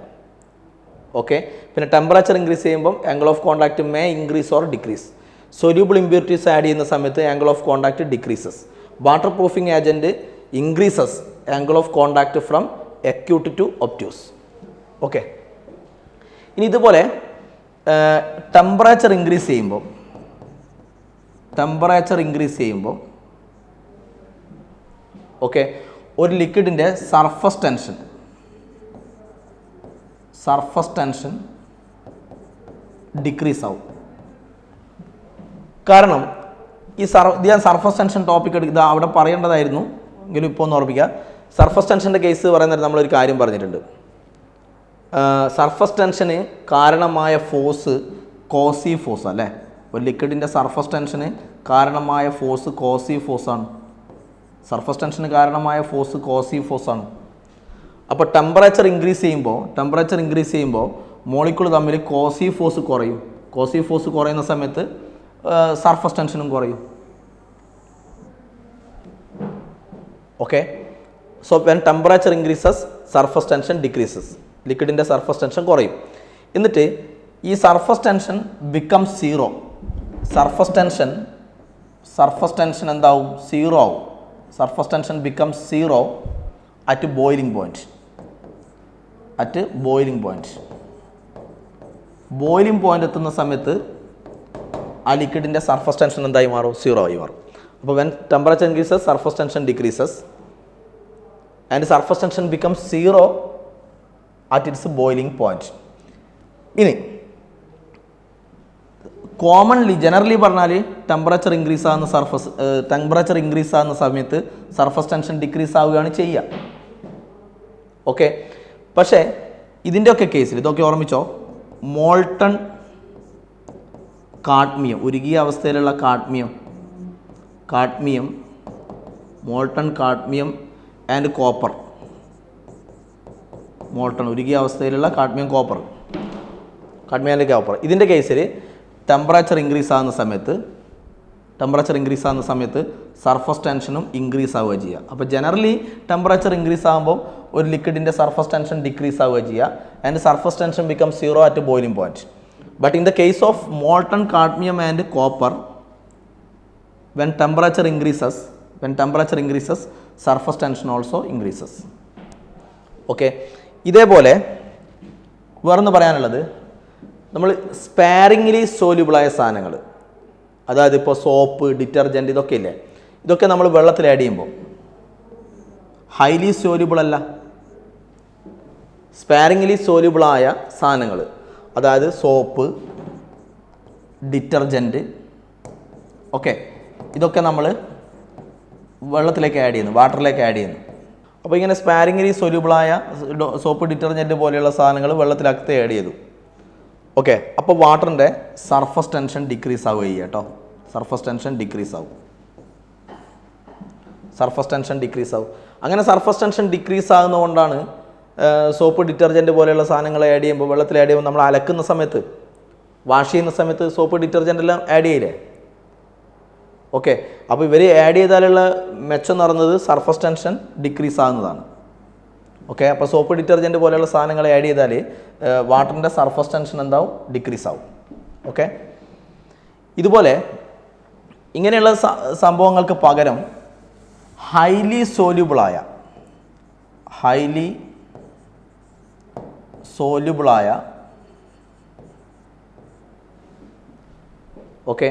ഓക്കെ പിന്നെ ടെമ്പറേച്ചർ ഇൻക്രീസ് ചെയ്യുമ്പം angle of contact may increase or decrease. Soluble impurities add ചെയ്യുന്ന സമയത്ത് angle of contact decreases. Water proofing agent increases angle of contact from acute to obtuse. Okay ഇനി ഇതുപോലെ ടെമ്പറേച്ചർ ഇൻക്രീസ് ചെയ്യുമ്പോൾ okay ഒരു ലിക്വിഡിൻ്റെ surface tension decrease ആവും. കാരണം ഞാൻ surface tension topic എടുക്കുക അവിടെ പറയേണ്ടതായിരുന്നു എങ്കിലും ഇപ്പോൾ ഒന്ന് ഓർമ്മിക്കുക. സർഫസ് ടെൻഷൻ്റെ കേസ് പറയുന്നത് നമ്മളൊരു കാര്യം പറഞ്ഞിട്ടുണ്ട്. സർഫസ് ടെൻഷന് കാരണമായ ഫോഴ്സ് കോസി ഫോഴ്സ് അല്ലേ. ഒരു ലിക്വിഡിൻ്റെ സർഫസ് ടെൻഷന് കാരണമായ ഫോഴ്സ് കോസി ഫോഴ്സാണ്. സർഫസ് ടെൻഷന് കാരണമായ ഫോഴ്സ് കോസി ഫോഴ്സാണ്. അപ്പോൾ ടെമ്പറേച്ചർ ഇൻക്രീസ് ചെയ്യുമ്പോൾ മോളിക്യൂൾ തമ്മിൽ കോസി ഫോഴ്സ് കുറയും. കോസി ഫോഴ്സ് കുറയുന്ന സമയത്ത് സർഫസ് ടെൻഷനും കുറയും. Okay so when temperature increases surface tension decreases. ലിക്വിഡിൻ്റെ സർഫസ് ടെൻഷൻ കുറയും. എന്നിട്ട് ഈ surface tension become zero. Surface tension എന്താവും? സീറോ ആവും. Surface tension become zero at boiling point. Boiling point എത്തുന്ന സമയത്ത് ആ ലിക്വിഡിൻ്റെ സർഫസ് ടെൻഷൻ എന്തായി മാറും? സീറോ ആയി മാറും. അപ്പോൾ when temperature increases surface tension decreases and surface tension become zero at its boiling point. ഇനി കോമൺലി ജനറലി പറഞ്ഞാൽ ടെമ്പറേച്ചർ ഇൻക്രീസ് ആകുന്ന സമയത്ത് സർഫസ് ടെൻഷൻ ഡിക്രീസ് ആവുകയാണ് ചെയ്യുക. ഓക്കെ പക്ഷേ ഇതിൻ്റെയൊക്കെ കേസിൽ ഇതൊക്കെ ഓർമ്മിച്ചോ, മോൾട്ടൺ കാഡ്മിയം, ഉരുകിയ അവസ്ഥയിലുള്ള cadmium molten cadmium and copper. ഉരുകിയ അവസ്ഥയിലുള്ള കാഡ്മിയം ആൻഡ് കോപ്പർ ഇതിൻ്റെ കേസിൽ ടെമ്പറേച്ചർ ഇൻക്രീസ് ആകുന്ന സമയത്ത് സർഫസ് ടെൻഷനും ഇൻക്രീസ് ആവുക ചെയ്യുക. അപ്പോൾ ജനറലി ടെമ്പറേച്ചർ ഇൻക്രീസ് ആകുമ്പോൾ ഒരു ലിക്വിഡിൻ്റെ സർഫസ് ടെൻഷൻ ഡിക്രീസ് ആവുക ചെയ്യുക and surface tension become zero at boiling point. But in the case of molten cadmium and copper when temperature increases surface tension also increases. Okay ഇതേപോലെ വേറൊന്ന് പറയാനുള്ളത്, നമ്മൾ sparingly സോല്യൂബിളായ സാധനങ്ങൾ, അതായത് ഇപ്പോൾ സോപ്പ്, ഡിറ്റർജൻറ്റ്, ഇതൊക്കെ ഇല്ലേ, ഇതൊക്കെ നമ്മൾ വെള്ളത്തിൽ ആഡ് ചെയ്യുമ്പോൾ ഹൈലി സോല്യൂബിൾ അല്ല. സ്പാരിംഗ്ലി സോല്യൂബിളായ സാധനങ്ങൾ, അതായത് സോപ്പ്, ഡിറ്റർജൻറ്റ്, ഓക്കെ ഇതൊക്കെ നമ്മൾ വെള്ളത്തിലേക്ക് ആഡ് ചെയ്യുന്നു, വാട്ടറിലേക്ക് ആഡ് ചെയ്യുന്നു. അപ്പോൾ ഇങ്ങനെ സ്പാരിംഗ്ലി സൊല്യൂബിളായ സോപ്പ്, ഡിറ്റർജൻറ്റ് പോലെയുള്ള സാധനങ്ങൾ വെള്ളത്തിലകത്ത് ആഡ് ചെയ്തു. ഓക്കെ അപ്പോൾ വാട്ടറിൻ്റെ സർഫസ് ടെൻഷൻ ഡിക്രീസ് ആവുക ചെയ്യുക കേട്ടോ. സർഫസ് ടെൻഷൻ ഡിക്രീസ് ആവും. അങ്ങനെ സർഫസ് ടെൻഷൻ ഡിക്രീസ് ആകുന്നതുകൊണ്ടാണ് സോപ്പ്, ഡിറ്റർജൻറ്റ് പോലെയുള്ള സാധനങ്ങൾ ആഡ് ചെയ്യുമ്പോൾ, വെള്ളത്തിൽ ആഡ് ചെയ്യുമ്പോൾ നമ്മൾ അലക്കുന്ന സമയത്ത് വാഷ് ചെയ്യുന്ന സമയത്ത് സോപ്പ് ഡിറ്റർജൻ്റ് എല്ലാം ആഡ് ചെയ്യില്ലേ? ഓക്കെ, അപ്പോൾ ഇവർ ആഡ് ചെയ്താലുള്ള മെച്ചം എന്ന് പറയുന്നത് സർഫസ് ടെൻഷൻ ഡിക്രീസ് ആകുന്നതാണ്. ഓക്കെ, അപ്പോൾ സോപ്പ് ഡിറ്റർജൻറ്റ് പോലെയുള്ള സാധനങ്ങൾ ആഡ് ചെയ്താൽ വാട്ടറിൻ്റെ സർഫസ് ടെൻഷൻ എന്താവും? ഡിക്രീസ് ആവും. ഓക്കെ, ഇതുപോലെ ഇങ്ങനെയുള്ള സംഭവങ്ങൾക്ക് പകരം ഹൈലി സോല്യൂബിളായ ഓക്കെ,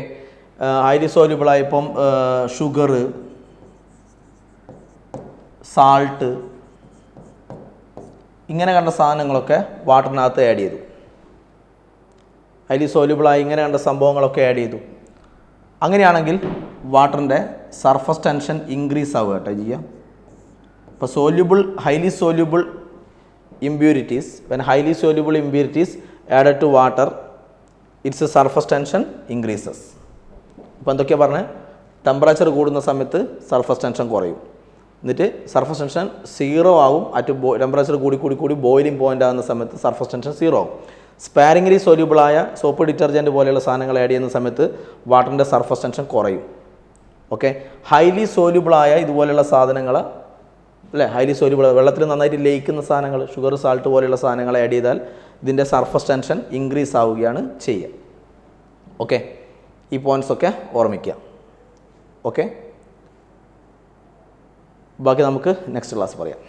ഹൈലി സോല്യൂബിളായ ഇപ്പം ഷുഗർ, സാൾട്ട്, ഇങ്ങനെ കണ്ട സാധനങ്ങളൊക്കെ വാട്ടറിനകത്ത് ആഡ് ചെയ്തു. ഹൈലി സോല്യൂബിളായി ഇങ്ങനെ കണ്ട സംഭവങ്ങളൊക്കെ ആഡ് ചെയ്തു. അങ്ങനെയാണെങ്കിൽ വാട്ടറിൻ്റെ സർഫസ് ടെൻഷൻ ഇൻക്രീസ് ആവുക കേട്ടോ ചെയ്യുക. ഇപ്പോൾ highly soluble impurities, when highly soluble impurities added to water, its surface tension increases. ഇപ്പോൾ എന്തൊക്കെയാണ് പറഞ്ഞത്? ടെമ്പറേച്ചർ കൂടുന്ന സമയത്ത് സർഫസ് ടെൻഷൻ കുറയും, എന്നിട്ട് സർഫസ് ടെൻഷൻ 0 ആവും. ടെമ്പറേച്ചർ കൂടി ബോയിലിംഗ് പോയിൻ്റ് ആകുന്ന സമയത്ത് സർഫസ് ടെൻഷൻ 0 ആവും. സ്പാരിംഗ്ലി സോല്യൂബിളായ സോപ്പ് ഡിറ്റർജൻറ്റ് പോലെയുള്ള സാധനങ്ങൾ ആഡ് ചെയ്യുന്ന സമയത്ത് വാട്ടറിൻ്റെ സർഫസ് ടെൻഷൻ കുറയും. ഓക്കെ, ഹൈലി സോല്യൂബിളായ ഇതുപോലെയുള്ള സാധനങ്ങൾ അല്ലേ, ഹൈലി സോല്യൂബിൾ വെള്ളത്തിൽ നന്നായിട്ട് ലയിക്കുന്ന സാധനങ്ങൾ, ഷുഗർ, സാൾട്ട് പോലെയുള്ള സാധനങ്ങൾ ആഡ് ചെയ്താൽ ഇതിൻ്റെ സർഫസ് ടെൻഷൻ ഇൻക്രീസ് ആവുകയാണ് ചെയ്യുക. ഓക്കെ, ഈ പോയിൻറ്റ്സ് ഒക്കെ ഓർമ്മിക്കുക. ഓക്കെ, ബാക്കി നമുക്ക് നെക്സ്റ്റ് ക്ലാസ് പറയാം.